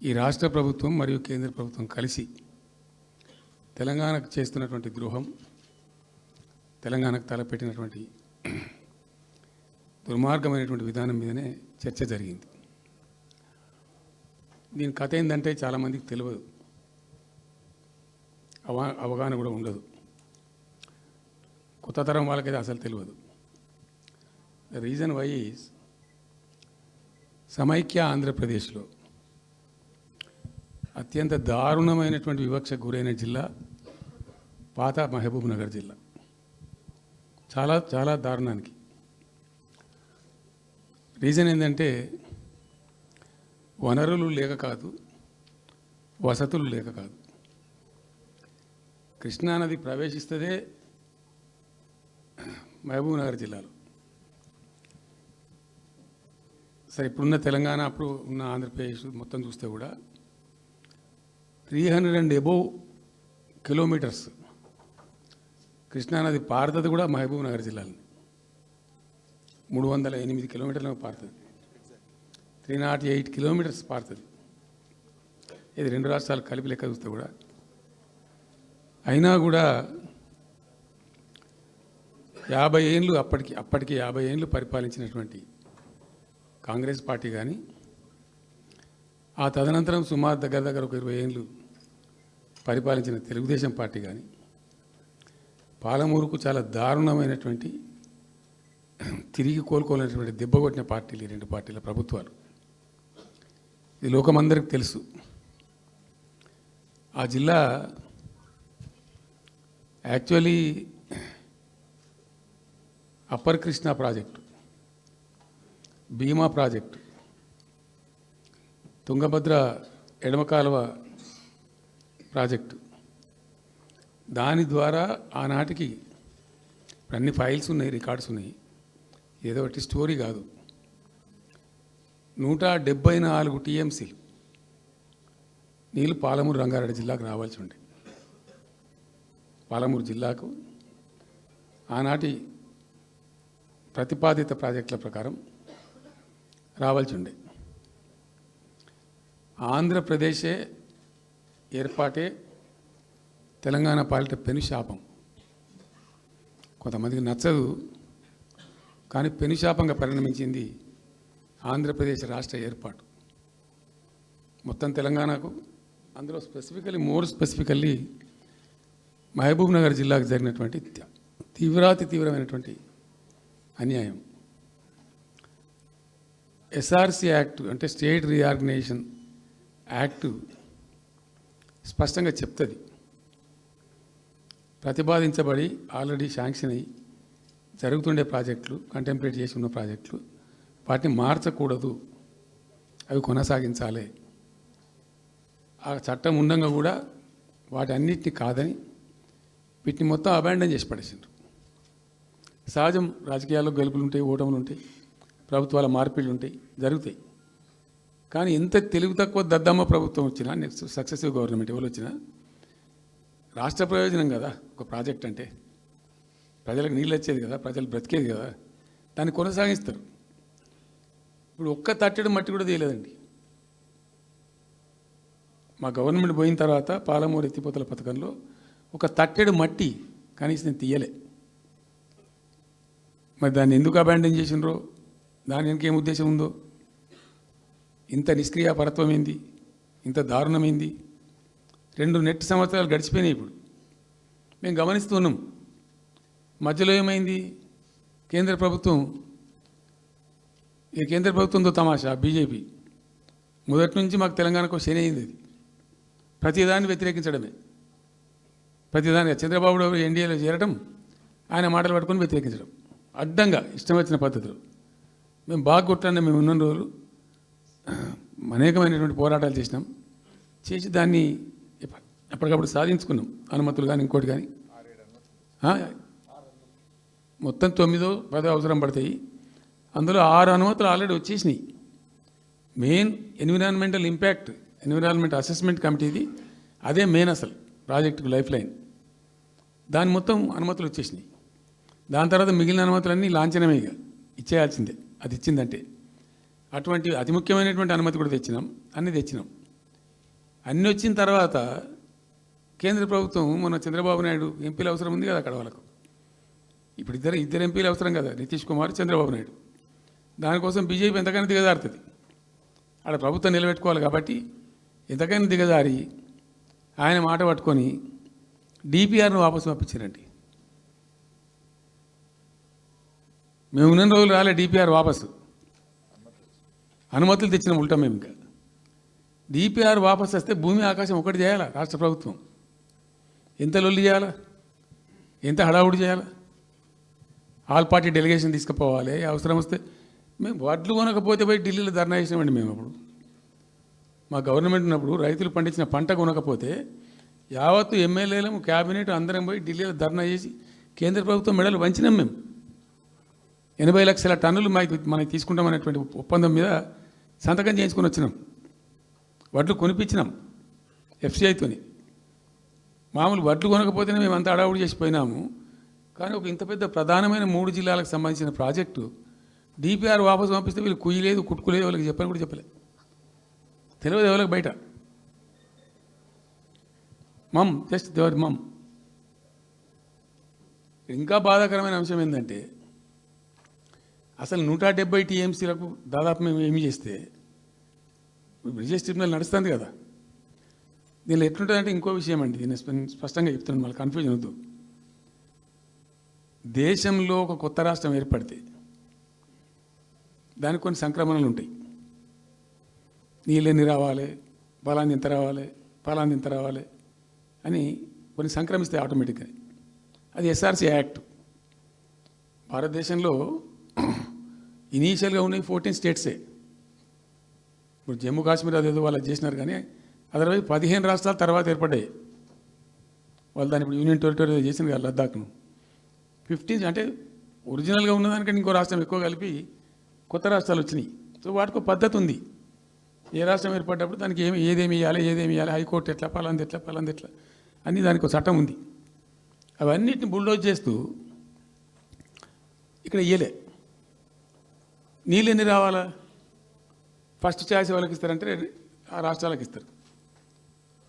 ఈ రాష్ట్ర ప్రభుత్వం మరియు కేంద్ర ప్రభుత్వం కలిసి తెలంగాణకు చేస్తున్నటువంటి ద్రోహం, తెలంగాణకు తలపెట్టినటువంటి దుర్మార్గమైనటువంటి విధానం మీదనే చర్చ జరిగింది. దీని కథ ఏంటంటే చాలామందికి తెలియదు, అవగాహన కూడా ఉండదు. కొత్త తరం వాళ్ళకైతే అసలు తెలియదు. ద రీజన్ వై ఈజ్ సమైక్య ఆంధ్రప్రదేశ్లో అత్యంత దారుణమైనటువంటి వివక్షకు గురైన జిల్లా పాత మహబూబ్ నగర్ జిల్లా. చాలా చాలా దారుణానికి. రీజన్ ఏంటంటే వనరులు లేక కాదు, వసతులు లేక కాదు. కృష్ణానది ప్రవేశిస్తదే మహబూబ్ నగర్ జిల్లాలో. సరే, ఇప్పుడున్న తెలంగాణ, అప్పుడు ఉన్న ఆంధ్రప్రదేశ్ మొత్తం చూస్తే కూడా 300 and above కిలోమీటర్స్ కృష్ణానది పారుతుంది కూడా మహబూబ్ నగర్ జిల్లాలో. 308 కిలోమీటర్లకు పారుతుంది. 308 కిలోమీటర్స్ పారుతుంది. ఇది రెండు రాష్ట్రాలు కలిపి లెక్క చూస్తే కూడా. అయినా కూడా 50 ఏళ్ళు అప్పటికి 50 ఏళ్ళు పరిపాలించినటువంటి కాంగ్రెస్ పార్టీ కానీ, ఆ తదనంతరం సుమారు దగ్గర ఒక 20 ఏళ్ళు పరిపాలించిన తెలుగుదేశం పార్టీ కానీ, పాలమూరుకు చాలా దారుణమైనటువంటి తిరిగి కోలుకోలేనటువంటి దెబ్బ కొట్టిన పార్టీలు ఈ రెండు పార్టీల ప్రభుత్వాలు. ఇది లోకమందరికి తెలుసు. ఆ జిల్లా యాక్చువల్లీ అప్పర్ కృష్ణా ప్రాజెక్టు, భీమా ప్రాజెక్టు, తుంగభద్ర ఎడమ కాలువ ప్రాజెక్టు, దాని ద్వారా ఆనాటికి అన్ని ఫైల్స్ ఉన్నాయి, రికార్డ్స్ ఉన్నాయి. ఏదో ఒకటి స్టోరీ కాదు. 174 టీఎంసీలు నీళ్ళు పాలమూరు రంగారెడ్డి జిల్లాకు రావాల్సి ఉండే. పాలమూరు జిల్లాకు ఆనాటి ప్రతిపాదిత ప్రాజెక్టుల ప్రకారం రావాల్సి ఉండే. ఆంధ్రప్రదేశే ఏర్పాటే తెలంగాణ పాలిట పెనుశాపం. కొంతమందికి నచ్చదు, కానీ పెనుశాపంగా పరిణమించింది ఆంధ్రప్రదేశ్ రాష్ట్ర ఏర్పాటు. మొత్తం తెలంగాణకు, అందులో మోర్ స్పెసిఫికల్లీ మహబూబ్ నగర్ జిల్లాకు జరిగినటువంటి తీవ్రమైనటువంటి అన్యాయం. ఎస్ఆర్సి యాక్ట్ అంటే స్టేట్ రీఆర్గనైజేషన్ యాక్టు స్పష్టంగా చెప్తుంది, ప్రతిపాదించబడి ఆల్రెడీ శాంక్షన్ అయ్యి జరుగుతుండే ప్రాజెక్టులు, కంటెంప్లేట్ చేసి ఉన్న ప్రాజెక్టులు, వాటిని మార్చకూడదు, అవి కొనసాగించాలి. ఆ చట్టం ఉండగా కూడా వాటి అన్నిటిని కాదని వీటిని మొత్తం అబాండన్ చేసి పడేసిండ్రు. సహజం, రాజకీయాల్లో గెలుపులు ఉంటాయి, ఓటములు ఉంటాయి, ప్రభుత్వాల మార్పిళ్ళు ఉంటాయి, జరుగుతాయి. కానీ ఎంత తెలుగు తక్కువ దద్దమ్మ ప్రభుత్వం వచ్చినా, నెక్స్ట్ సక్సెసివ్ గవర్నమెంట్ ఎవరు వచ్చినా, రాష్ట్ర ప్రయోజనం కదా ఒక ప్రాజెక్ట్ అంటే. ప్రజలకు నీళ్ళు వచ్చేది కదా, ప్రజలు బ్రతికేది కదా, దాన్ని కొనసాగిస్తారు. ఇప్పుడు ఒక్క తట్టెడు మట్టి కూడా తీయలేదండి. మా గవర్నమెంట్ పోయిన తర్వాత పాలమూరు ఎత్తిపోతల పథకంలో ఒక తట్టెడు మట్టి కనీసం నేను తీయలే. మరి దాన్ని ఎందుకు అబాండన్ చేసినరో, దాని వెనక ఏం ఉద్దేశం ఉందో, ఇంత నిష్క్రియాపరత్వం ఏంది, ఇంత దారుణమైంది. 2 నెట్ సంవత్సరాలు గడిచిపోయినాయి. ఇప్పుడు మేము గమనిస్తున్నాం. మధ్యలో ఏమైంది, కేంద్ర ప్రభుత్వంతో తమాషా. బీజేపీ మొదటి నుంచి మాకు తెలంగాణకు శని అయింది. అది ప్రతిదాన్ని వ్యతిరేకించడమే. ప్రతిదానిగా చంద్రబాబు ఎన్డీఏలో చేరడం, ఆయన మాటలు పట్టుకొని వ్యతిరేకించడం, అడ్డంగా ఇష్టం వచ్చిన పద్ధతిలో. మేము బాగా కొట్లాడినా. మేము ఉన్న రోజులు అనేకమైనటువంటి పోరాటాలు చేసినాం. చేసి దాన్ని ఎప్పటికప్పుడు సాధించుకున్నాం. అనుమతులు కానీ ఇంకోటి కానీ మొత్తం 9-10 అవసరం పడతాయి. అందులో 6 అనుమతులు ఆల్రెడీ వచ్చేసినాయి. Main environmental impact, environment assessment కమిటీది అదే మెయిన్ అసలు ప్రాజెక్టుకు లైఫ్ లైన్. దాని మొత్తం అనుమతులు వచ్చేసినాయి. దాని తర్వాత మిగిలిన అనుమతులన్నీ లాంఛనమే, ఇక ఇచ్చేయాల్సిందే. అది ఇచ్చిందంటే అటువంటి అతి ముఖ్యమైనటువంటి అనుమతి కూడా తెచ్చినాం, అన్నీ తెచ్చినాం. అన్నీ వచ్చిన తర్వాత కేంద్ర ప్రభుత్వం మన చంద్రబాబు నాయుడు ఎంపీలు అవసరం ఉంది కదా అక్కడ వాళ్ళకు. ఇప్పుడు ఇద్దరు ఎంపీలు అవసరం కదా, నితీష్ కుమార్, చంద్రబాబు నాయుడు. దానికోసం బీజేపీ ఎంతకైనా దిగజారుతుంది. ఆడ ప్రభుత్వం నిలబెట్టుకోవాలి కాబట్టి ఎంతకైనా దిగజారి ఆయన మాట పట్టుకొని డిపిఆర్ను వాపసు పంపించారండి. మేము ఉన్న రోజులు రాలే డిపిఆర్ వాపసు, అనుమతులు తెచ్చిన ఉంటాం మేము. ఇంకా డిపిఆర్ వాపసు వస్తే భూమి ఆకాశం ఒకటి చేయాలా రాష్ట్ర ప్రభుత్వం? ఎంత లొల్లి చేయాలా, ఎంత హడావుడి చేయాలా? ఆల్ పార్టీ డెలిగేషన్ తీసుకుపోవాలి. అవసరం వస్తే మేము వడ్లు కొనకపోతే పోయి ఢిల్లీలో ధర్నా చేసినామండి. మేము అప్పుడు మా గవర్నమెంట్ ఉన్నప్పుడు రైతులు పండించిన పంట కొనకపోతే యావత్తు ఎమ్మెల్యేలు, క్యాబినెట్ అందరం పోయి ఢిల్లీలో ధర్నా చేసి కేంద్ర ప్రభుత్వం మెడలు వంచినాం. మేము 80 లక్షల టన్నులు మనకి తీసుకుంటామనేటువంటి ఒప్పందం మీద సంతకం చేయించుకొని వచ్చినాం. వడ్లు కొనిపించినాం ఎఫ్సిఐతోని. మామూలు వడ్లు కొనకపోతేనే మేము అంత అడావుడి చేసిపోయినాము. కానీ ఒక ఇంత పెద్ద ప్రధానమైన 3 జిల్లాలకు సంబంధించిన ప్రాజెక్టు డిపిఆర్ వాపసు పంపిస్తే వీళ్ళు కుయ్యలేదు, కుట్టుకోలేదు, వాళ్ళకి చెప్పని కూడా చెప్పలేదు. తెలియదు ఎవరికి బయట. జస్ట్ దేవర్ ఇంకా బాధాకరమైన అంశం ఏంటంటే అసలు 170 టీఎంసీలకు దాదాపు మేము ఏమి చేస్తే బ్రిజేష్ ట్రిబ్యునల్ నడుస్తుంది కదా. దీనిలో ఎట్లుంటుందంటే ఇంకో విషయం అండి, దీన్ని స్పష్టంగా చెప్తున్నాను, మళ్ళీ కన్ఫ్యూజన్ వద్దు. దేశంలో ఒక కొత్త రాష్ట్రం ఏర్పడితే దానికి కొన్ని సంక్రమణలు ఉంటాయి. నీళ్ళెన్ని రావాలి, బలాన్ని ఎంత రావాలి, ఫలాన్ని ఎంత రావాలి అని కొన్ని సంక్రమిస్తాయి ఆటోమేటిక్గా. అది ఎస్ఆర్సీ యాక్ట్. భారతదేశంలో ఇనీషియల్గా ఉన్నాయి 14 స్టేట్సే. ఇప్పుడు జమ్మూ కాశ్మీర్ అదేదో వాళ్ళు చేసినారు, కానీ అదర్వైజ్ 15 రాష్ట్రాల తర్వాత ఏర్పడ్డాయి. వాళ్ళు దాన్ని ఇప్పుడు యూనియన్ టెరిటరీ చేసింది కదా లద్దాఖ్ను. 15 అంటే ఒరిజినల్గా ఉన్నదానికంటే ఇంకో రాష్ట్రం ఎక్కువ కలిపి కొత్త రాష్ట్రాలు వచ్చినాయి. సో వాటికి ఒక పద్ధతి ఉంది. ఏ రాష్ట్రం ఏర్పడ్డప్పుడు దానికి ఏదేమి ఇవ్వాలి, హైకోర్టు ఎట్లా, పలాంది ఎట్లా అన్నీ దానికి ఒక చట్టం ఉంది. అవన్నిటిని బుల్డోజ్ చేస్తూ ఇక్కడ ఇయ్యలే. నీళ్ళు ఎన్ని రావాలా, ఫస్ట్ ఛాయిస్ వాళ్ళకి ఇస్తారంటే ఆ రాష్ట్రాలకు ఇస్తారు.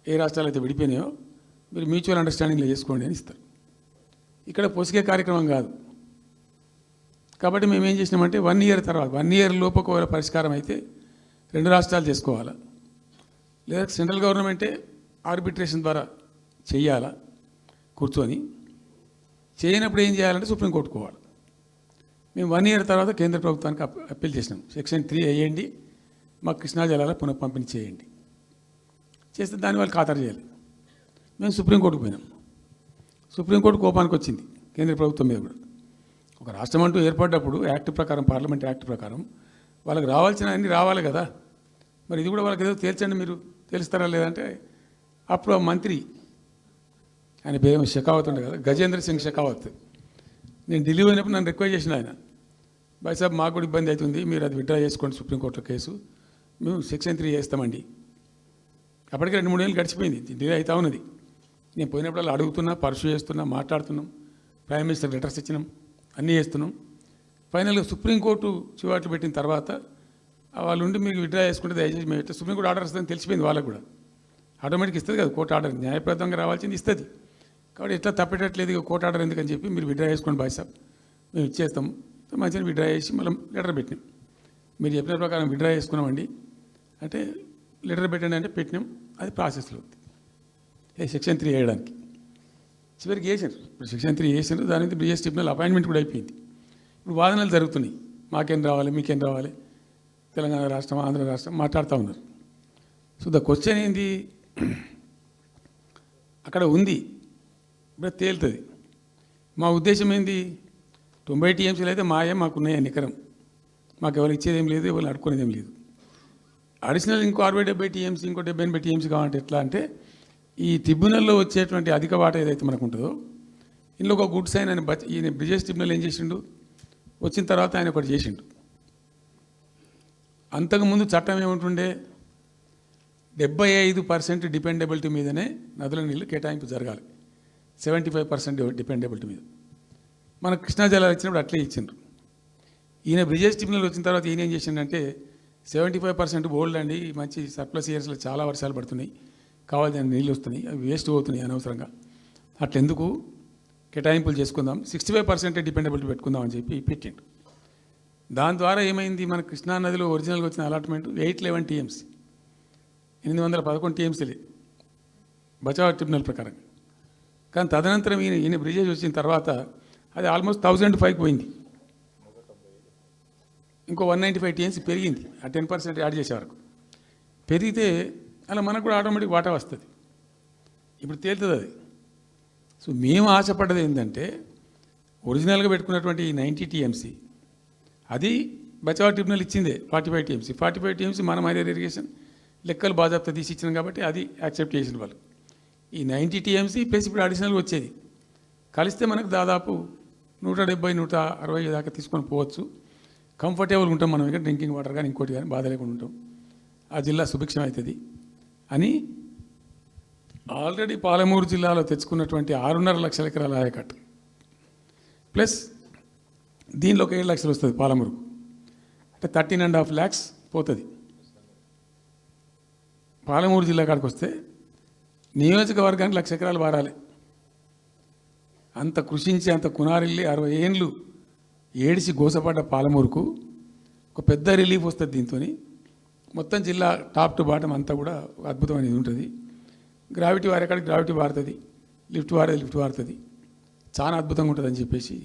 ఏ రాష్ట్రాలు అయితే విడిపోయినాయో మీరు మ్యూచువల్ అండర్స్టాండింగ్లో చేసుకోండి అని ఇస్తారు. ఇక్కడ పొసిగే కార్యక్రమం కాదు. కాబట్టి మేము ఏం చేసినామంటే 1 ఇయర్ తర్వాత 1 ఇయర్ లోపు ఒకవేళ పరిష్కారం అయితే 2 రాష్ట్రాలు చేసుకోవాలా, లేదా సెంట్రల్ గవర్నమెంటే ఆర్బిట్రేషన్ ద్వారా చెయ్యాలా కూర్చొని. చేయనప్పుడు ఏం చేయాలంటే సుప్రీంకోర్టుకు పోవాలి. మేము 1 ఇయర్ తర్వాత కేంద్ర ప్రభుత్వానికి అప్పీల్ చేసినాం. సెక్షన్ 3 వేయండి, మాకు కృష్ణా జలాల పునఃపంపిణీ చేయండి. చేస్తే దాన్ని వాళ్ళు ఖాతరు చేయాలి. మేము సుప్రీంకోర్టుకు పోయినాం. సుప్రీంకోర్టు కోపానికి వచ్చింది కేంద్ర ప్రభుత్వం మీద కూడా. ఒక రాష్ట్రం అంటూ ఏర్పడ్డప్పుడు యాక్ట్ ప్రకారం, పార్లమెంట్ యాక్ట్ ప్రకారం వాళ్ళకి రావాల్సిన అన్నీ రావాలి కదా. మరి ఇది కూడా వాళ్ళకి ఏదో తేల్చండి, మీరు తెలుస్తారా లేదంటే అప్పుడు ఆ మంత్రి, ఆయన పేరు షెకావత్ ఉండే కదా, గజేంద్ర సింగ్ షెకావత్, నేను ఢిల్లీ పోయినప్పుడు నన్ను రిక్వెస్ట్ చేసిన ఆయన, భాయ్ సాబ్ మాకు కూడా ఇబ్బంది అవుతుంది, మీరు అది విత్డ్రా చేసుకోండి సుప్రీంకోర్టులో కేసు, మేము సెక్షన్ 3 చేస్తామండి. అప్పటికే 2-3 ఏళ్ళు గడిచిపోయింది, డిలే అవుతా ఉన్నది. నేను పోయినప్పుడు అడుగుతున్నా, పర్సూ చేస్తున్నా, మాట్లాడుతున్నాం, ప్రైమ్ మినిస్టర్ లెటర్స్ ఇచ్చినాం, అన్నీ చేస్తున్నాం. ఫైనల్గా సుప్రీంకోర్టు చివాట్లు పెట్టిన తర్వాత వాళ్ళు ఉండి మీకు విత్డ్రా చేసుకుంటే దయచేసి మేము ఇట్లా సుప్రీంకోర్టు ఆర్డర్ వస్తుందని తెలిసిపోయింది వాళ్ళకు కూడా. ఆటోమేటిక్ ఇస్తుంది కదా కోర్టు ఆర్డర్, న్యాయప్రదంగా రావాల్సింది ఇస్తుంది. కాబట్టి ఎట్లా తప్పేటట్లేదు ఇక కోర్టు ఆర్డర్ ఎందుకని చెప్పి మీరు విత్డ్రా చేసుకోండి భాయ్ సాబ్, మేము ఇచ్చేస్తాం. మంచిగా విత్డ్రా చేసి మళ్ళీ లెటర్ పెట్టినాం. మీరు చెప్పిన ప్రకారం విత్డ్రా చేసుకున్నామండి అంటే లెటర్ పెట్టండి అంటే పెట్టినాం. అది ప్రాసెస్లో ఉంది సెక్షన్ 3 వేయడానికి. చివరికి వేసారు. ఇప్పుడు సెక్షన్ 3 వేసారు. దాని మీద బ్రిజేష్ ట్రిబ్యునల్ అపాయింట్మెంట్ కూడా అయిపోయింది. ఇప్పుడు వాదనలు జరుగుతున్నాయి, మాకేం రావాలి, మీకేం రావాలి, తెలంగాణ రాష్ట్రం, ఆంధ్ర రాష్ట్రం మాట్లాడుతూ ఉన్నారు. సో ద క్వశ్చన్ ఏంది, అక్కడ ఉంది, ఇప్పుడు తేలుతుంది. మా ఉద్దేశం ఏంది, 90 టీఎంసీలు అయితే మాకున్నాయి నికరం, మాకు ఎవరు ఇచ్చేది ఏం లేదు, ఎవరు అడుక్కునేది ఏం లేదు. అడిషనల్ ఇంకో 60-70 టీఎంసీ, ఇంకో 70-80 టీఎంసీ కావాలంటే ఎట్లా అంటే ఈ ట్రిబ్యునల్లో వచ్చేటువంటి అధిక వాటా ఏదైతే మనకు ఉంటుందో ఇందులో ఒక గుడ్ సైన్ అని ఈయన బ్రిజేష్ ట్రిబ్యునల్ ఏం చేసిండు, వచ్చిన తర్వాత ఆయన ఒకటి చేసిండు. అంతకుముందు చట్టం ఏముంటుండే, 75% డిపెండబిలిటీ మీదనే నదుల నీళ్ళు కేటాయింపు జరగాలి, 75% డిపెండబిలిటీ మీద. మన కృష్ణా జలాలు ఇచ్చినప్పుడు అట్లే ఇచ్చిండ్రు. ఈయన బ్రిజేష్ ట్రిబ్యునల్ వచ్చిన తర్వాత ఈయన ఏం చేసిండంటే 75% బోల్డ్ అండి, మంచి సర్ప్లస్ ఇయర్స్లో చాలా వర్షాలు పడుతున్నాయి, కావాల్సిన నీళ్ళు వస్తున్నాయి, అవి వేస్ట్ అవుతున్నాయి అనవసరంగా. అట్లెందుకు కేటాయింపులు చేసుకుందాం, 65% డిపెండబిలిటీ పెట్టుకుందాం అని చెప్పి పెట్టిండు. దాని ద్వారా ఏమైంది, మన కృష్ణానదిలో ఒరిజినల్గా వచ్చిన అలాట్మెంట్ 811 టీఎంసీ, 811 టీఎంసీలే బచావ్ ట్రిబ్యునల్ ప్రకారం. కానీ తదనంతరం ఈయన బ్రిజేష్ వచ్చిన తర్వాత అది ఆల్మోస్ట్ 1005 పోయింది. ఇంకో 195 టీఎంసీ పెరిగింది. ఆ 10% యాడ్ చేసే వరకు పెరిగితే అలా మనకు కూడా ఆటోమేటిక్ వాటా వస్తుంది. ఇప్పుడు తేలుతుంది అది. సో మేము ఆశపడ్డది ఏంటంటే ఒరిజినల్గా పెట్టుకున్నటువంటి ఈ 90 టీఎంసీ అది బచావ్ ట్రిబ్యునల్ ఇచ్చిందే 45 టీఎంసీ. 45 టీఎంసీ మనం హైయర్ ఇరిగేషన్ లెక్కలు బాజాప్తా తీసి ఇచ్చినాం కాబట్టి అది యాక్సెప్ట్ చేసిన వాళ్ళు. ఈ 90 టీఎంసీ ప్లస్ ఇప్పుడు అడిషనల్గా వచ్చేది కలిస్తే మనకు దాదాపు 170-160 దాకా తీసుకొని పోవచ్చు. కంఫర్టబుల్గా ఉంటాం మనం, ఇక్కడ డ్రింకింగ్ వాటర్ కానీ ఇంకోటి కానీ బాధ లేకుండా ఉంటాం. ఆ జిల్లా సుభిక్షం అవుతుంది అని ఆల్రెడీ పాలమూరు జిల్లాలో తెచ్చుకున్నటువంటి 6.5 లక్షల ఎకరాల ఆయకట్టు ప్లస్ దీనిలో 7 లక్షలు వస్తుంది పాలమూరుకు, అంటే 13.5 lakhs పోతుంది. పాలమూరు జిల్లా కాడికి వస్తే నియోజకవర్గానికి 1,00,000 ఎకరాలు వారాలి. అంత కృషించి అంత కునారిల్లి 60 ఏండ్లు ఏడిసి గోసపడ్డ పాలమూరుకు ఒక పెద్ద రిలీఫ్ వస్తుంది. దీంతో మొత్తం జిల్లా టాప్ టు బాటం అంతా కూడా అద్భుతమైనది ఉంటుంది. గ్రావిటీ వారేకాడికి గ్రావిటీ వారుతుంది, లిఫ్ట్ వారుతుంది, చాలా అద్భుతంగా ఉంటుంది అని చెప్పేసి.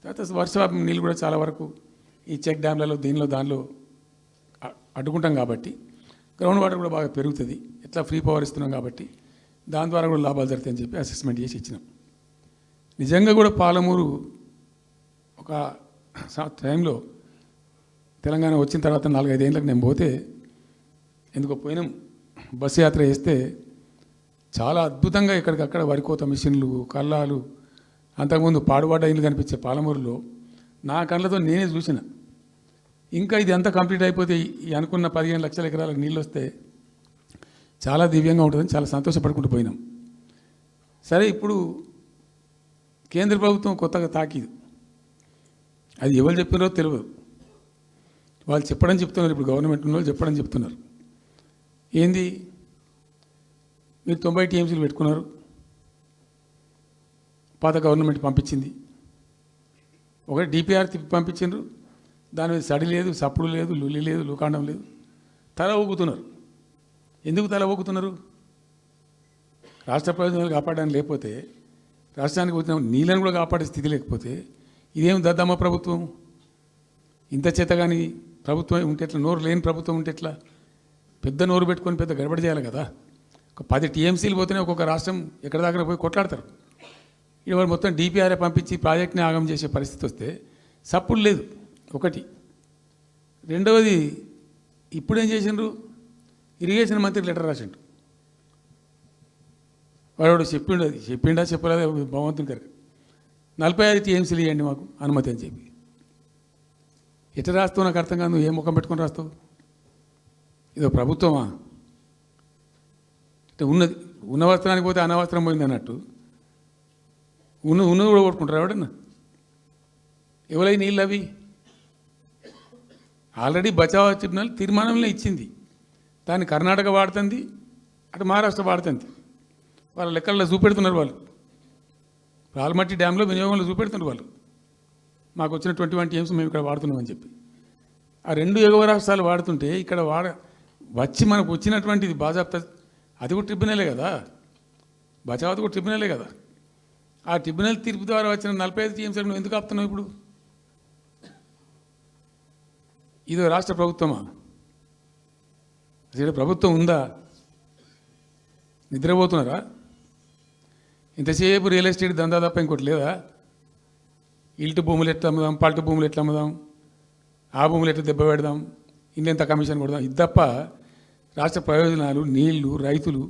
తర్వాత వర్ష నీళ్ళు కూడా చాలా వరకు ఈ చెక్ డ్యామ్లలో దానిలో అడ్డుకుంటాం కాబట్టి గ్రౌండ్ వాటర్ కూడా బాగా పెరుగుతుంది. ఎట్లా ఫ్రీ పవర్ ఇస్తున్నాం కాబట్టి దాని ద్వారా కూడా లాభాలు జరుగుతాయని చెప్పి అసెస్మెంట్ చేసి ఇచ్చినాం. నిజంగా కూడా పాలమూరు ఒక టైంలో తెలంగాణ వచ్చిన తర్వాత 4-5 ఏళ్ళకి నేను పోతే ఎందుకో పోయినాం, బస్సు యాత్ర చేస్తే చాలా అద్భుతంగా ఎక్కడికక్కడ వరికోత మిషన్లు, కల్లాలు, అంతకుముందు పాడుబడ్డ ఇల్లు కనిపించే పాలమూరులో నా కళ్ళతో నేనే చూసిన. ఇంకా ఇది అంతా కంప్లీట్ అయిపోతే ఈ అనుకున్న 15 లక్షల ఎకరాలకు నీళ్ళు వస్తే చాలా దివ్యంగా ఉంటుందని చాలా సంతోషపడుకుంటూ పోయినాం. సరే, ఇప్పుడు కేంద్ర ప్రభుత్వం కొత్తగా తాకీదు, అది ఎవరు చెప్పినారో తెలియదు. వాళ్ళు చెప్తున్నారు, ఇప్పుడు గవర్నమెంట్ ఉన్న వాళ్ళు చెప్తున్నారు. ఏంది, మీరు 90 టీఎంసీలు పెట్టుకున్నారు, పాత గవర్నమెంట్ పంపించింది. ఒకటి డిపిఆర్ తిప్పి పంపించిండ్రు, దాని మీద సడి లేదు, సప్పుడు లేదు, లుల్లి లేదు, లూకాండం లేదు, తల ఊగుతున్నారు. ఎందుకు తల ఊగుతున్నారు? రాష్ట్ర ప్రయోజనాలు కాపాడడానికి లేకపోతే, రాష్ట్రానికి వచ్చిన నీళ్ళని కూడా కాపాడే స్థితి లేకపోతే ఇదేం దద్దమ్మ ప్రభుత్వం? ఇంత చేత కానీ ప్రభుత్వం ఉంటే ఎట్లా? నోరు లేని ప్రభుత్వం ఉంటే ఎట్లా? పెద్ద నోరు పెట్టుకొని పెద్ద గడబడి చేయాలి కదా. ఒక 10 టీఎంసీలు పోతేనే ఒక్కొక్క రాష్ట్రం ఎక్కడ దగ్గర పోయి కొట్లాడతారు. ఇవాళ మొత్తం డిపిఆర్ఏ పంపించి ప్రాజెక్ట్ని ఆగం చేసే పరిస్థితి వస్తే సప్పుడు లేదు ఒకటి. రెండవది, ఇప్పుడేం చేసిండ్రు, ఇరిగేషన్ మంత్రికి లెటర్ రాసిండు. వాడు చెప్పిండా చెప్పలేదా భగవంతుని గారికి, 45 టీఎంసీలు ఇవ్వండి మాకు అనుమతి అని చెప్పి. ఎట్లా రాస్తావు నాకు అర్థం కాదు. నువ్వు ఏ ముఖం పెట్టుకొని రాస్తావు? ఇదో ప్రభుత్వమా? అంటే ఉన్న వస్త్రానికి పోతే అనవసరం పోయింది అన్నట్టు ఉన్నది కూడా కొట్టుకుంటారు ఎవడన్నా. ఎవరై నీళ్ళు అవి ఆల్రెడీ బచావ్ ట్రిబ్యునల్ తీర్మానంలో ఇచ్చింది. దాన్ని కర్ణాటక వాడుతుంది, అటు మహారాష్ట్ర వాడుతుంది. వాళ్ళ లెక్కల్లో చూపెడుతున్నారు వాళ్ళు. రాల్మట్టి డ్యాంలో వినియోగంలో చూపెడుతున్నారు వాళ్ళు. మాకు వచ్చిన 21 టీఎంసీ మేము ఇక్కడ వాడుతున్నామని చెప్పి. ఆ 2 ఎగువ రాష్ట్రాలు వాడుతుంటే ఇక్కడ వచ్చి మనకు వచ్చినటువంటిది బాజాప్తా, అది కూడా ట్రిబ్యునలే కదా, బచావత్ కూడా ట్రిబ్యునలే కదా. ఆ ట్రిబ్యునల్ తీర్పు ద్వారా వచ్చిన 45 టీఎంసీలు నువ్వు ఎందుకు ఆపుతున్నావు ఇప్పుడు? ఇదో రాష్ట్ర ప్రభుత్వమా? అసలు ప్రభుత్వం ఉందా? నిద్రపోతున్నారా? ఇంతసేపు రియల్ ఎస్టేట్ దందా తప్ప ఇంకోటి లేదా? ఇల్టు భూములు ఎట్లా అమ్ముదాం, పల్టు భూములు ఎట్లా అమ్ముదాం, ఆ భూములు ఎట్లా దెబ్బ పెడదాం, ఇంత కమిషన్ కొడదాం, ఇది తప్ప రాష్ట్ర ప్రయోజనాలు, నీళ్లు, రైతులు,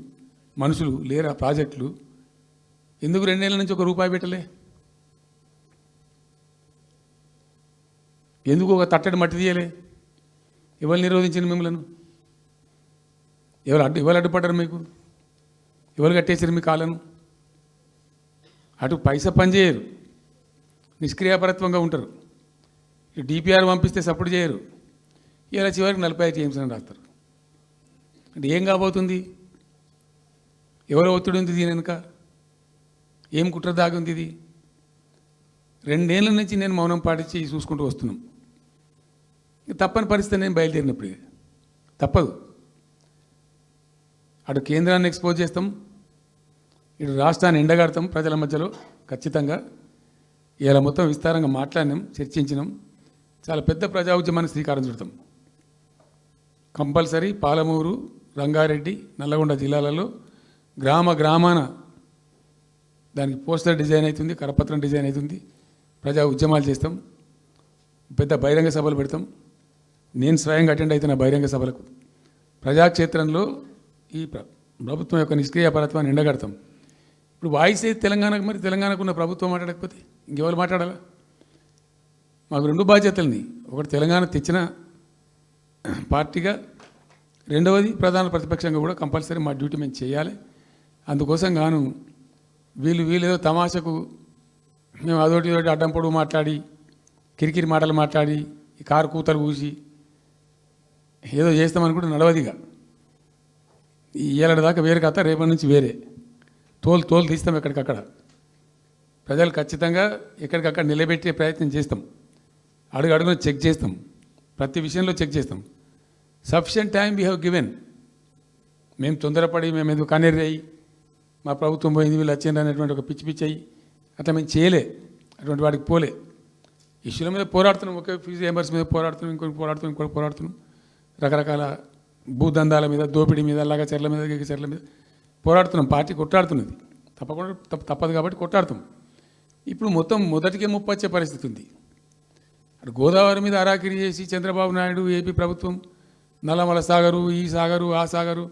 మనుషులు లేరా? ప్రాజెక్టులు ఎందుకు 2 నెలల నుంచి ₹1 పెట్టలే? ఎందుకు ఒక తట్టడి మట్టి తీయలే? ఎవరు నిరోధించింది మిమ్మల్ని? ఎవరు అడ్డుపడ్డారు మీకు? ఎవరు కట్టేసారు మీ కాళ్ళను? అటు పైసా పనిచేయరు, నిష్క్రియాపరత్వంగా ఉంటారు. డిపిఆర్ పంపిస్తే సపోర్ట్ చేయరు. ఇలా చివరికి 45 టీఎంసీ అని రాస్తారు. అంటే ఏం కాబోతుంది? ఎవరో ఒత్తిడి ఉంది దీని వెనుక? ఏం కుట్ర దాగుంది ఇది? 2 ఏళ్ళ నుంచి నేను మౌనం పాటించి చూసుకుంటూ వస్తున్నాం. తప్పని పరిస్థితి నేను బయలుదేరినప్పుడు తప్పదు. అటు కేంద్రాన్ని ఎక్స్పోజ్ చేస్తాం, ఇటు రాష్ట్రాన్ని ఎండగడతాం ప్రజల మధ్యలో ఖచ్చితంగా. ఇలా మొత్తం విస్తారంగా మాట్లాడినాం, చర్చించినాం. చాలా పెద్ద ప్రజా ఉద్యమాన్ని శ్రీకారం చుడతాం. కంపల్సరీ పాలమూరు, రంగారెడ్డి, నల్లగొండ జిల్లాలలో గ్రామ గ్రామాన దానికి పోస్టర్ డిజైన్ అవుతుంది, కరపత్రం డిజైన్ అవుతుంది. ప్రజా ఉద్యమాలు చేస్తాం, పెద్ద బహిరంగ సభలు పెడతాం. నేను స్వయంగా అటెండ్ అవుతున్న బహిరంగ సభలకు. ప్రజాక్షేత్రంలో ఈ ప్రభుత్వం యొక్క నిష్క్రియ పరత్వాన్ని ఎండగడతాం. ఇప్పుడు వాయిస్ అయితే తెలంగాణకు, మరి తెలంగాణకు ఉన్న ప్రభుత్వం మాట్లాడకపోతే ఇంకెవరు మాట్లాడాలా? మాకు 2 బాధ్యతలని, ఒకటి తెలంగాణ తెచ్చిన పార్టీగా, రెండవది ప్రధాన ప్రతిపక్షంగా కూడా కంపల్సరీ మా డ్యూటీ మేము చేయాలి. అందుకోసం గాను వీళ్ళు ఏదో తమాషకు మేము అదోటి అడ్డం పొడుగు మాట్లాడి, కిరికిరి మాటలు మాట్లాడి, ఈ కారు కూతలు కూసి ఏదో చేస్తామనుకుంటే నడవదిగా. ఈ ఏళ్ళ దాకా వేరే కథ, రేపటి నుంచి వేరే తోలు తీస్తాం ఎక్కడికక్కడ. ప్రజలు ఖచ్చితంగా ఎక్కడికక్కడ నిలబెట్టే ప్రయత్నం చేస్తాం. అడుగున చెక్ చేస్తాం, ప్రతి విషయంలో చెక్ చేస్తాం. Sufficient time we have given. మేము తొందరపడి మేము ఎందుకు కన్నెర్రయ్యి మా ప్రభుత్వం పోయింది వీళ్ళు వచ్చిండ్రు అనేటువంటి ఒక పిచ్చి అయ్యి అట్లా మేము చేయలే, అటువంటి వాడికి పోలే. ఇష్యూల మీద పోరాడుతున్నాం, ఒకే ఫీజు రియంబర్స్ మీద పోరాడుతున్నాం, ఇంకోటి పోరాడుతున్నాం. రకరకాల భూదందాల మీద, దోపిడీ మీద, లగచర్ల మీద, గిగచర్ల మీద పోరాడుతున్నాం. పార్టీ కొట్లాడుతున్నది, తప్పకుండా తప్పదు కాబట్టి కొట్లాడుతాం. ఇప్పుడు మొత్తం మొదటికే ముప్పొచ్చే పరిస్థితి ఉంది. అటు గోదావరి మీద అరాకిరి చేసి చంద్రబాబు నాయుడు, ఏపీ ప్రభుత్వం నల్లమల సాగరు, ఈ సాగరు, ఆ సాగరు,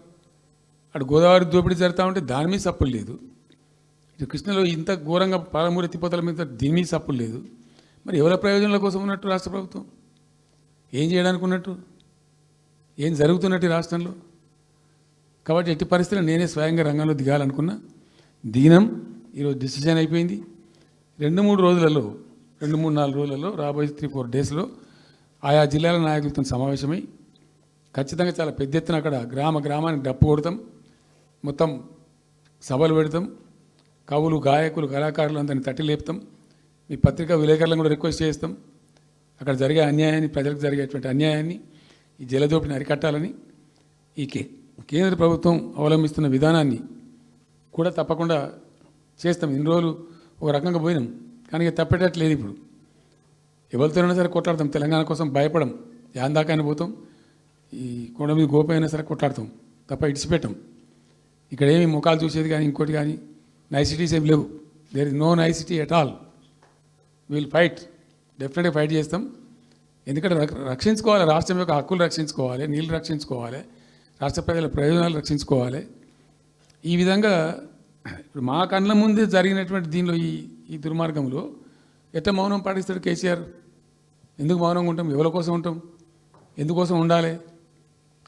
అటు గోదావరి దోపిడీ జరుగుతూ ఉంటే దాని మీద సప్పులు లేదు. ఇటు కృష్ణలో ఇంత ఘోరంగా పాలమూరు ఎత్తిపోతల మీద దీని మీద సప్పులు లేదు. మరి ఎవరి ప్రయోజనాల కోసం ఉన్నట్టు రాష్ట్ర ప్రభుత్వం? ఏం చేయడానికి ఉన్నట్టు? ఏం జరుగుతున్నట్టు ఈ రాష్ట్రంలో? కాబట్టి ఎట్టి పరిస్థితుల్లో నేనే స్వయంగా రంగంలో దిగాలనుకున్నా. దినం ఈరోజు డిసిజన్ అయిపోయింది. 2-3 రోజులలో, 2-3-4 రోజులలో, రాబోయే 3-4 డేస్లో ఆయా జిల్లాల నాయకులతో సమావేశమై ఖచ్చితంగా చాలా పెద్ద ఎత్తున అక్కడ గ్రామానికి డప్పు కొడతాం, మొత్తం సభలు పెడతాం, కవులు, గాయకులు, కళాకారులు అందరినీ తట్టి లేపుతాం. మీ పత్రికా విలేకరులను కూడా రిక్వెస్ట్ చేస్తాం. అక్కడ జరిగే అన్యాయాన్ని, ప్రజలకు జరిగేటువంటి అన్యాయాన్ని, ఈ జలదోపిడిని అరికట్టాలని, ఈ కేంద్ర ప్రభుత్వం అవలంబిస్తున్న విధానాన్ని కూడా తప్పకుండా చేస్తాం. ఇన్ని రోజులు ఒక రకంగా పోయినాం, కానీ తప్పేటట్లేదు. ఇప్పుడు ఎవరితోనైనా సరే కొట్లాడతాం, తెలంగాణ కోసం భయపడం, యాందాకాయన పోతాం, ఈ కొండ మీద గోపైనా సరే కొట్లాడతాం, తప్ప ఇడిచిపెట్టాం. ఇక్కడ ఏమి ముఖాలు చూసేది కానీ ఇంకోటి కానీ నైసిటీస్ ఏమి లేవు. There is no necessity at all. We'll fight, డెఫినెట్గా ఫైట్ చేస్తాం. ఎందుకంటే రక్షించుకోవాలి, రాష్ట్రం యొక్క హక్కులు రక్షించుకోవాలి, నీళ్ళు రక్షించుకోవాలి, రాష్ట్ర ప్రజల ప్రయోజనాలు రక్షించుకోవాలి. ఈ విధంగా ఇప్పుడు మా కళ్ళ ముందే జరిగినటువంటి దీనిలో ఈ దుర్మార్గంలో ఎట్లా మౌనం పాటిస్తాడు కేసీఆర్? ఎందుకు మౌనంగా ఉంటాం? ఎవరి కోసం ఉంటాం? ఎందుకోసం ఉండాలి?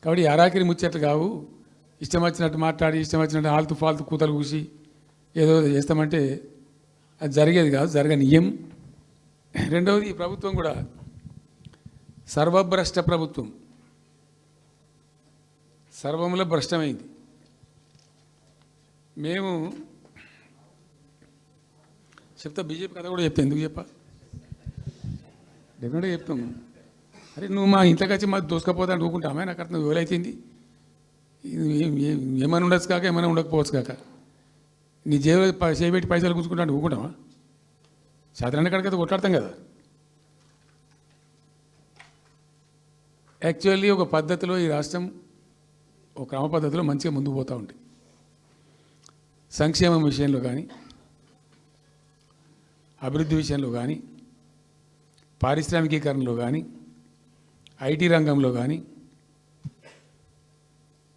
కాబట్టి అరాకిరి ముచ్చట్లు కావు. ఇష్టం వచ్చినట్టు మాట్లాడి, ఇష్టం వచ్చినట్టు ఆల్తు ఫాల్తు కూతలు కూసి ఏదో చేస్తామంటే అది జరిగేది కాదు, జరగనియం. రెండవది, ఈ ప్రభుత్వం కూడా సర్వభ్రష్ట ప్రభుత్వం, సర్వంలో భ్రష్టమైంది. మేము చెప్తా, బీజేపీ కథ కూడా చెప్తా. ఎందుకు చెప్పా? డెఫినెట్గా చెప్తాం. అరే నువ్వు మా ఇంట్లోకి వచ్చి మాకు దోసుకపోతా అని ఊరుకుంటామే? నాకు అర్థం ఎవరైతుంది? ఏమైనా ఉండొచ్చు కాక, ఏమైనా ఉండకపోవచ్చు కాక, నీ జేబు చేయబెట్టి పైసలు గుంజుకుంటా అంటే ఊరుకుంటామా? శాతరాన్ని కడికైతే కొట్లాడతాం కదా. యాక్చువల్లీ ఒక పద్ధతిలో ఈ రాష్ట్రం ఒక క్రమ పద్ధతిలో మంచిగా ముందుకు పోతూ ఉంటుంది. సంక్షేమం విషయంలో కానీ, అభివృద్ధి విషయంలో కానీ, పారిశ్రామికీకరణలో కానీ, ఐటీ రంగంలో కానీ,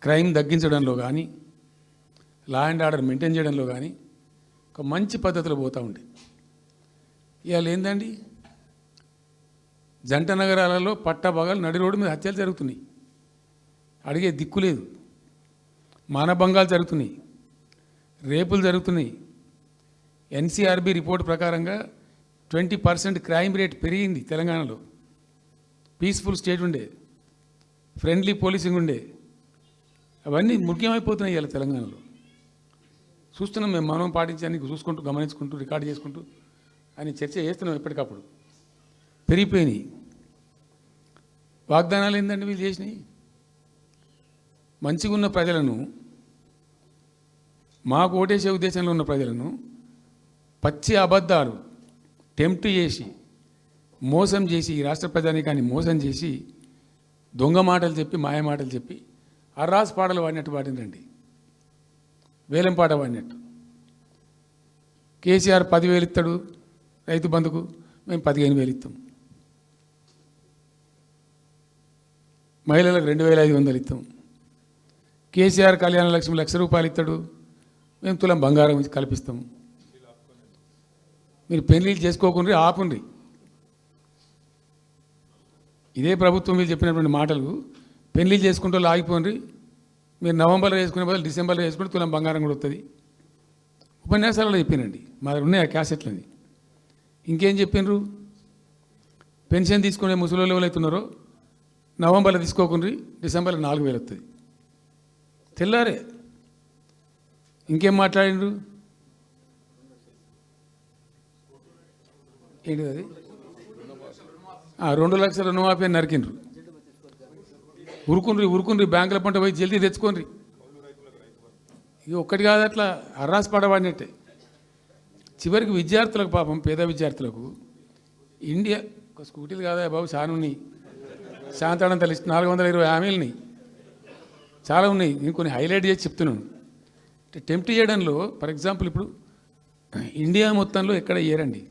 క్రైమ్ తగ్గించడంలో కానీ, లా అండ్ ఆర్డర్ మెయింటైన్ చేయడంలో కానీ ఒక మంచి పద్ధతిలో పోతూ ఉంది. ఇవాళ ఏందండి, జంట నగరాలలో పట్టభాగాలు నడి రోడ్డు మీద హత్యలు జరుగుతున్నాయి, అడిగే దిక్కు లేదు. మానభంగాలు జరుగుతున్నాయి, రేపులు జరుగుతున్నాయి. ఎన్సీఆర్బీ రిపోర్ట్ ప్రకారంగా 20% క్రైమ్ రేట్ పెరిగింది తెలంగాణలో. పీస్ఫుల్ స్టేట్ ఉండే, ఫ్రెండ్లీ పోలీసింగ్ ఉండే, అవన్నీ ముఖ్యమైపోతున్నాయి ఇవాళ తెలంగాణలో. చూస్తున్నాం మేము మౌనం పాటించడానికి చూసుకుంటూ గమనించుకుంటూ రికార్డు చేసుకుంటూ అని చర్చ చేస్తున్నాం ఎప్పటికప్పుడు. పెరిగిపోయినాయి. వాగ్దానాలు ఏంటంటే వీళ్ళు చేసినాయి. మంచిగా ఉన్న ప్రజలను, మాకు ఓటేసే ఉద్దేశంలో ఉన్న ప్రజలను పచ్చి అబద్ధాలు టెంప్ట్ చేసి మోసం చేసి ఈ రాష్ట్ర ప్రజానీకాన్ని మోసం చేసి దొంగ మాటలు చెప్పి మాయ మాటలు చెప్పి అర్రాస్ పాటలు వాడినట్టు వాడినండి. వేలం పాట వాడినట్టు. కేసీఆర్ 10,000 ఇస్తాడు రైతు బంధుకు, మేము 15,000 ఇస్తాం. మహిళలకు 2,500 ఇస్తాం. కేసీఆర్ కళ్యాణ లక్ష్మి ₹1,00,000 ఇస్తాడు, మేము తులం బంగారం కల్పిస్తాం. మీరు పెళ్లిళ్ళు చేసుకోకుండా ఆపుండ్రి. ఇదే ప్రభుత్వం మీరు చెప్పినటువంటి మాటలు పెళ్లిళ్ళు చేసుకుంటూ ఆగిపోండి. మీరు నవంబర్లో వేసుకునే బదులు డిసెంబర్లో వేసుకుంటే తులం బంగారం కూడా వస్తుంది. ఉపన్యాసాలలో చెప్పినండి, మా దగ్గర ఉన్నాయి ఆ క్యాసెట్లని. ఇంకేం చెప్పినారు? పెన్షన్ తీసుకునే ముసలి ఎవరైతున్నారో నవంబర్లో తీసుకోకుండా డిసెంబర్లో 4,000 వస్తుంది. తెల్లారే ఇంకేం మాట్లాడిండ్రు? ఏంటిది అది? 2 లక్షల రుణమాఫీ అని నరికిండ్రు. ఉరుకుండ్రి బ్యాంకుల పంట పోయి జల్దీ తెచ్చుకోండి. ఇక ఒక్కటి కాదు, అట్లా అర్రాస్ పడవాడినట్టే. చివరికి విద్యార్థులకు, పాపం పేద విద్యార్థులకు ఇండియా ఒక స్కూటీలు కాదా బాబు, చాలా ఉన్నాయి. శాంతాడంత లిస్ట్ 420 హామీలని చాలా ఉన్నాయి. నేను కొన్ని హైలైట్ చేసి చెప్తున్నాను. టెంప్ట్ చేయడంలో ఫర్ ఎగ్జాంపుల్ ఇప్పుడు ఇండియా మొత్తంలో ఎక్కడ ఇయ్యరండి.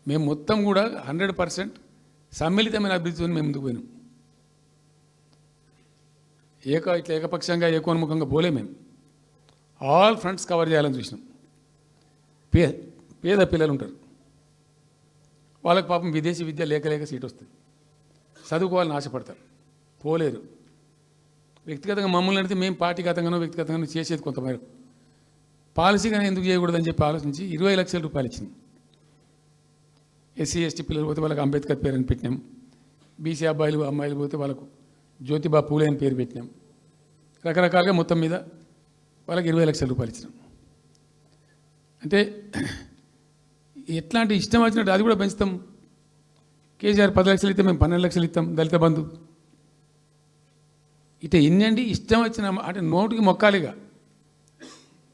మేము మొత్తం కూడా 100% సమ్మిళితమైన అభివృద్ధితో మేము ముందుకు పోయినాం. ఇట్లా ఏకపక్షంగా ఏకోన్ముఖంగా పోలే. మేము ఆల్ ఫ్రంట్స్ కవర్ చేయాలని చూసినాం. పేద పిల్లలు ఉంటారు, వాళ్ళకి పాపం విదేశీ విద్య లేక సీట్ వస్తుంది. చదువుకోవాలని ఆశపడతారు, పోలేరు. వ్యక్తిగతంగా మమ్మల్ని అడిగితే మేము పార్టీగతంగానో వ్యక్తిగతంగానో చేసేది కొంతమేరకు. పాలసీగానే ఎందుకు చేయకూడదని చెప్పి ఆలోచించి 20 లక్షల రూపాయలు ఇచ్చింది. ఎస్సీ ఎస్టీ పిల్లలు పోతే వాళ్ళకి అంబేద్కర్ పేరు అని పెట్టినాం. బీసీ అబ్బాయిలు అమ్మాయిలు పోతే వాళ్ళకు జ్యోతిబా పూలే అని పేరు పెట్టినాం. రకరకాలుగా మొత్తం మీద వాళ్ళకి 20 లక్షల రూపాయలు ఇచ్చినాం. అంటే ఎట్లాంటి ఇష్టం వచ్చినట్టు అది కూడా పెంచుతాం. కేసీఆర్ 10 లక్షలు ఇస్తే మేము 12 లక్షలు ఇస్తాం. దళిత బంధు ఇట్లా ఎన్నండి ఇష్టం వచ్చిన అంటే నోటికి మొక్కాలిగా.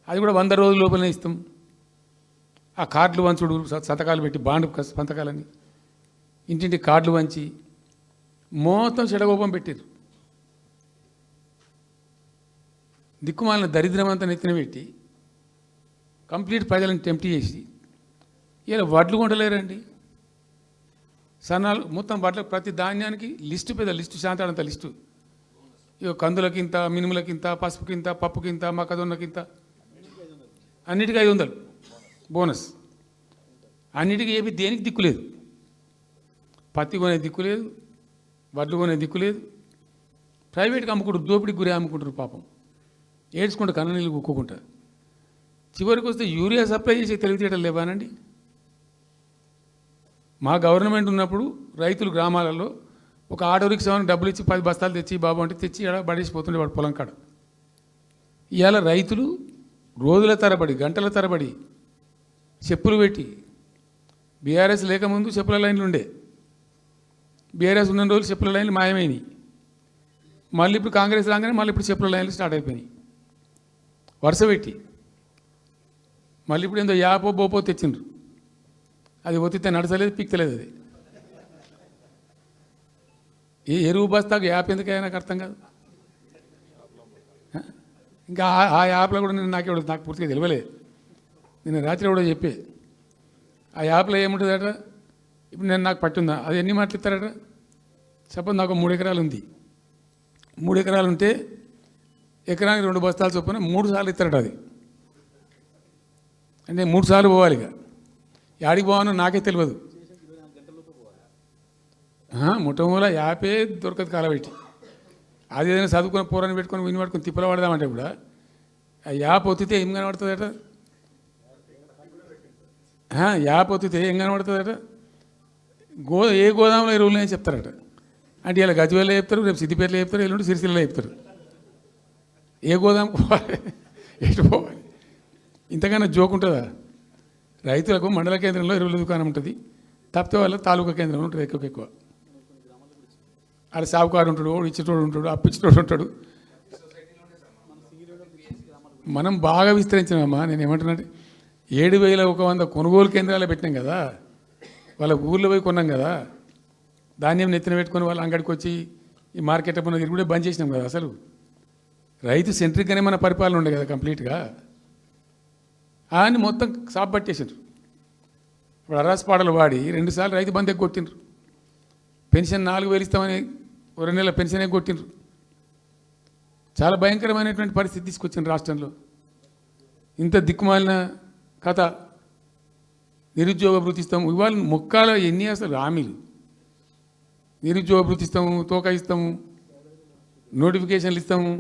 అది కూడా 100 రోజుల లోపలనే ఇస్తాం. ఆ కార్డులు వంచుడు, సంతకాలు పెట్టి బాండ్ సంతకాలని ఇంటింటి కార్డులు వంచి మొత్తం చెడగోపం పెట్టారు. దిక్కుమాలిన దరిద్రం అంతా నెత్తిన పెట్టి కంప్లీట్ ప్రజలను టెంప్ట్ చేసి ఇలా వడ్లు కొంటలేరండి. సన్నాలు మొత్తం వడ్ల ప్రతి ధాన్యానికి లిస్టు, పెద్ద లిస్టు, శాంతాడంత లిస్టు. ఇక కందులకింత, మినుములకింత, పసుపుకింత, పప్పుకింత, మొక్కజొన్నకింత, అన్నిటికీ 500 బోనస్. అన్నిటికీ ఏమి దేనికి దిక్కులేదు. పత్తి కొనే దిక్కులేదు, వడ్లు కొనే దిక్కులేదు. ప్రైవేట్గా అమ్ముకుంటారు, దోపిడికి గురి అమ్ముకుంటారు. పాపం ఏడ్చుకుంటూ కన్న నీళ్ళు కుక్కుంటా. చివరికి వస్తే యూరియా సప్లై చేసే తెలివితేటలు లేవానండి. మా గవర్నమెంట్ ఉన్నప్పుడు రైతులు గ్రామాలలో ఒక ఆటో రిక్షాకి డబ్బులు ఇచ్చి 10 బస్తాలు తెచ్చి బాబు అంటే తెచ్చి ఎడ పడేసిపోతుండే వాడు పొలం కాడ. ఇవాళ రైతులు రోజుల తరబడి, గంటల తరబడి చెప్పులు పెట్టి, బీఆర్ఎస్ లేకముందు చెప్పుల లైన్లు ఉండే, బీఆర్ఎస్ ఉన్న రోజులు చెప్పుల లైన్లు మాయమైనవి. మళ్ళీ ఇప్పుడు కాంగ్రెస్ రాగానే మళ్ళీ ఇప్పుడు చెప్పుల లైన్లు స్టార్ట్ అయిపోయినాయి వరుస పెట్టి. మళ్ళీ ఇప్పుడు ఏందో యాపో బోపో తెచ్చిండ్రు. అది ఒత్తితే నడచలేదు, పిక్తలేదు. అది ఏ ఎరువు బస్తాకు యాప్ ఎందుకైనా నాకు అర్థం కాదు. ఇంకా ఆ యాప్లో కూడా నాకు పూర్తిగా తెలియలేదు. నేను రాత్రి కూడా చెప్పే ఆ యాప్లో ఏముంటుందట. ఇప్పుడు నాకు పట్టుందా, అది ఎన్ని మాటలు ఇస్తారట. సపోజ్ నాకు 3 ఎకరాలు ఉంది. 3 ఎకరాలు ఉంటే ఎకరానికి 2 బస్తాలు చొప్పున 3 సార్లు ఇస్తారట. అది అంటే 3 సార్లు పోవాలి. ఇక యాడికి పోవాలో నాకే తెలియదు. ముఠమూల యాపే దొరకదు కాలబెట్టి. అది ఏదైనా చదువుకుని పూరాన్ని పెట్టుకొని విని పట్టుకొని తిప్పలు పడదామంటే కూడా ఆ యాప్ ఒత్తితే ఏం కనబడుతుందట. యాప్ ఒత్తితే ఏం కనబడుతుందట. ఏ గోదాంలో ఎరువులు అని చెప్తారట. అంటే ఇలా గజ్వేల్లో చెప్తారు, రేపు సిద్దిపేటలో చెప్తారు, ఎల్లుండి సిరిసిల్లలో చెప్తారు. ఏ గోదాం పోవాలి, ఎటు పోవాలి? ఇంతకన్నా జోక్ ఉంటుందా? రైతులకు మండల కేంద్రంలో ఎరువుల దుకాణం ఉంటుంది, తప్పితే వాళ్ళ తాలూకా కేంద్రంలో ఉంటుంది ఎక్కువ. అలా సాగుకారు ఉంటాడు, ఇచ్చేటోడు ఉంటాడు, అప్పిచ్చేటోడు ఉంటాడు. మనం బాగా విస్తరించామమ్మా. నేను ఏమంటున్నానంటే 7,100 కొనుగోలు కేంద్రాలు పెట్టినాం కదా, వాళ్ళ ఊర్లో పోయి కొన్నాం కదా, ధాన్యం నెత్తిన పెట్టుకొని వాళ్ళ అంగడికి వచ్చి ఈ మార్కెట్ మన కూడా బంద్ చేసినాం కదా. అసలు రైతు సెంట్రిక్గానే మన పరిపాలన ఉండే కదా కంప్లీట్గా. అని మొత్తం సాప్ పట్టేసారు. ఇప్పుడు అరాసపాడలు వాడి 2 సార్లు రైతు బంద్ ఎగ్గొట్టిండ్రు. పెన్షన్ 4,000 ఇస్తామని 2 నెలల పెన్షన్ ఎగ్గొట్టిండ్రు. చాలా భయంకరమైనటువంటి పరిస్థితి తీసుకొచ్చింది రాష్ట్రంలో. ఇంత దిక్కుమాలిన కథ. నిరుద్యోగ భృతి ఇస్తాము, ఇవాళ మొక్కాల ఎన్ని అసలు హామీలు. నిరుద్యోగ భృతి ఇస్తాము, తోక ఇస్తాము, నోటిఫికేషన్లు ఇస్తాము,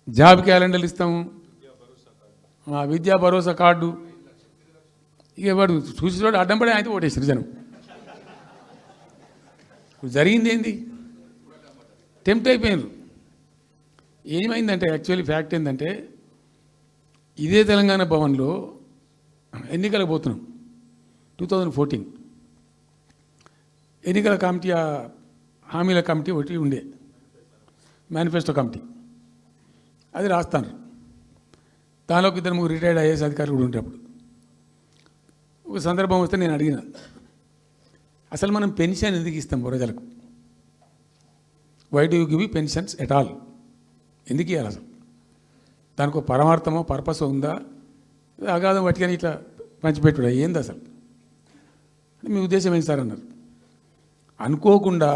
జాబ్ క్యాలెండర్లు ఇస్తాము, విద్యా భరోసా కార్డు. ఇక వాడు చూసేవాడు అడ్డంపడే అయితే ఓటేసారు జనం. జరిగింది ఏంది? టెంప్ట్ అయిపోయినారు. ఏమైందంటే యాక్చువల్లీ ఫ్యాక్ట్ ఏంటంటే ఇదే తెలంగాణ భవన్లో ఎన్నికలకు పోతున్నాం 2014. ఎన్నికల కమిటీ, హామీల కమిటీ ఒకటి ఉండే, మేనిఫెస్టో కమిటీ. అది రాస్తాను. దానిలోకి 2-3 రిటైర్డ్ ఐఏఎస్ అధికారులు కూడా ఉండేటప్పుడు ఒక సందర్భం వస్తే నేను అడిగిన, అసలు మనం పెన్షన్ ఎందుకు ఇస్తాం ప్రజలకు? Why do you give pensions at all? ఎందుకు ఇవ్వాలి అసలు? దానికి ఒక పరమార్థమో పర్పస్ ఉందా? అగాధం పట్టుకొని ఇట్లా పంచిపెట్టుడా ఏంది అసలు? మీ ఉద్దేశం ఏంటి సార్ అన్నారు. అనుకోకుండా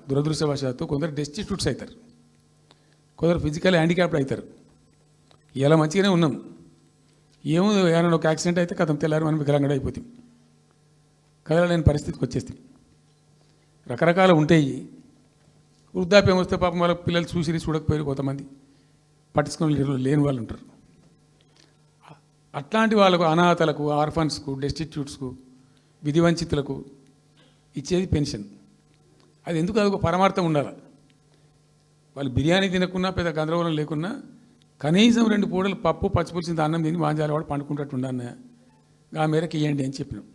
దురదృష్టవశాత్తు కొందరు డెస్టిట్యూట్స్ అవుతారు, కొందరు ఫిజికల్ హ్యాండిక్యాప్డ్ అవుతారు. ఇలా మంచిగానే ఉన్నాం, ఏమో ఏమైనా ఒక యాక్సిడెంట్ అయితే కథం తెల్లారి మనం వికలాంగుడు అయిపోతాం, కదలలేని పరిస్థితికి వచ్చేస్తాం. రకరకాలు ఉంటాయి. వృద్ధాప్యం వస్తే పాపం వాళ్ళ పిల్లలు చూసి చూడకపోయారు, కొంతమంది పట్టించుకొని లేని వాళ్ళు ఉంటారు. అట్లాంటి వాళ్ళకు, అనాథలకు, ఆర్ఫన్స్కు, డెస్టిట్యూట్స్కు, విధివంచితులకు ఇచ్చేది పెన్షన్. అది ఎందుకు? అదొక పరమార్థం ఉండాలి. వాళ్ళు బిర్యానీ తినకున్నా, పెద్ద గందరగోళం లేకున్నా కనీసం 2 పూటలు పప్పు పచ్చిపులిసిన అన్నం తిని వాంజాల వాడు పండుకుంటట్టు ఉండన్న ఆ మేరకు ఇవ్వండి అని చెప్పినాం.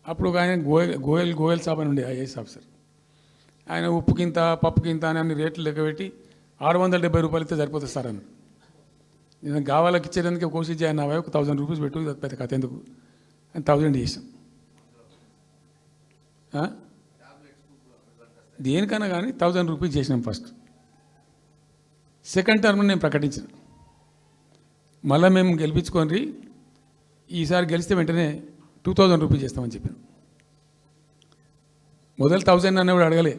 అప్పుడు ఒక ఆయన గోయల్ సాబ్ అని ఉండే ఐఏఎస్ ఆఫీసర్. ఆయన ఉప్పుకింత పప్పుకింత అని అన్ని రేట్లు లెక్కబెట్టి 670 రూపాయలు ఇస్తే సరిపోతుంది సార్ అన్నాడు. నేను గావాలకు ఇచ్చేదానికి కోసి చేయన్న ఒక 1000 రూపీస్ పెట్టు, పెద్ద కథ ఎందుకు అని 1000 చేసాం. దేనికన్నా కానీ 1000 రూపీస్ చేసినాం ఫస్ట్. సెకండ్ టర్మ్ నేను ప్రకటించిన, మళ్ళీ మేము గెలిపించుకొని ఈసారి గెలిస్తే వెంటనే 2000 రూపీస్ చేస్తామని చెప్పాను. మొదలు 1000 అన్నవాడు అడగలే,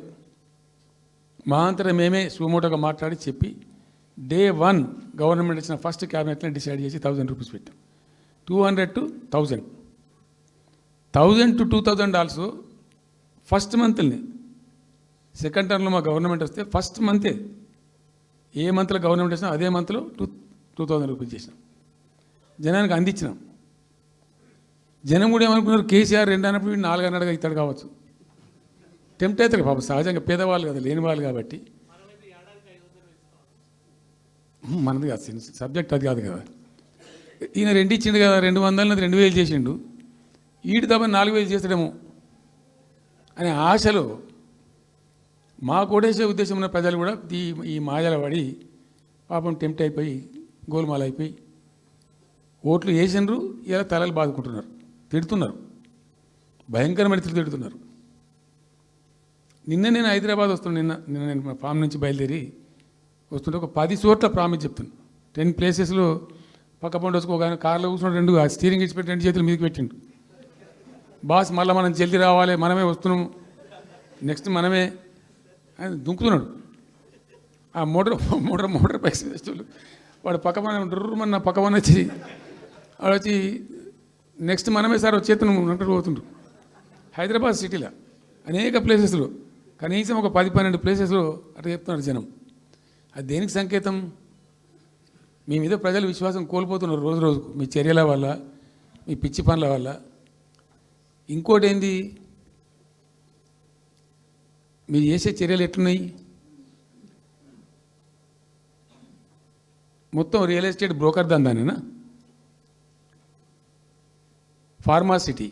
మా అంతటా మేమే సుమోటోగా మాట్లాడి చెప్పి డే 1 గవర్నమెంట్ ఇచ్చిన ఫస్ట్ క్యాబినెట్ని డిసైడ్ చేసి 1000 రూపీస్ పెట్టాం. 200 to 1000, 1000 to 2000 also first మంత్ని. Second టర్మ్లో మా గవర్నమెంట్ వస్తే ఫస్ట్ మంతే, ఏ మంత్లో గవర్నమెంట్ వచ్చినా అదే మంత్లో 2000 రూపీస్ చేసినాం, జనానికి అందించినాం. జనం కూడా ఏమనుకున్నారు, కేసీఆర్ 2 అన్నప్పుడు 4 అన్నట్టుగా ఇస్తాడు కావచ్చు. టెంప్ట్ అవుతారు పాపం, సహజంగా పేదవాళ్ళు కదా, లేని వాళ్ళు కాబట్టి. మనది కాదు సబ్జెక్ట్, అది కాదు కదా. ఈయన 2 ఇచ్చిండు కదా, 200 2000 చేసిండు, ఈడు తప్ప 4000 చేస్తాడేమో అనే ఆశలో మా కోటేసే ఉద్దేశం ఉన్న ప్రజలు కూడా ఈ మాయల పడి పాపం టెంప్ట్ అయిపోయి గోల్మాల అయిపోయి ఓట్లు వేసినారు. ఇలా తలలు బాదుకుంటున్నారు, తిడుతున్నారు, భయంకరమైన తిడుతున్నారు. నిన్న నేను హైదరాబాద్ వస్తున్నాను. నిన్న నేను ఫామ్ నుంచి బయలుదేరి వస్తుంటే ఒక 10 చోట్ల ప్రామిస్ చెప్తున్నాను. 10 ప్లేసెస్లో పక్క పండు వచ్చుకో, కానీ కార్లో కూర్చున్న 2 స్టీరింగ్ ఇచ్చిపెట్టి 2 చేతులు మీదకి పెట్టిండు. బాస్ మళ్ళీ మనం జల్దీ రావాలి, మనమే వస్తున్నాము, నెక్స్ట్ మనమే అని దుంకుతున్నాడు. ఆ మోటార్ బైక్స్ వేసేవాళ్ళు వాడు పక్కన పక్కన వచ్చి వాడు వచ్చి నెక్స్ట్ మనమే సార్ వచ్చేస్తున్నాం అంటారు, పోతుండ్రు. హైదరాబాద్ సిటీలో అనేక ప్లేసెస్లో కనీసం ఒక 10-12 ప్లేసెస్లో అట్లా చెప్తున్నారు జనం. అది దేనికి సంకేతం? మీ మీద ప్రజలు విశ్వాసం కోల్పోతున్నారు రోజు రోజుకు, మీ చర్యల వల్ల, మీ పిచ్చి పనుల వల్ల. ఇంకోటి ఏంది, మీరు చేసే చర్యలు ఎట్లున్నాయి? మొత్తం రియల్ ఎస్టేట్ బ్రోకర్ దందానేనా? ఫార్మాసిటీ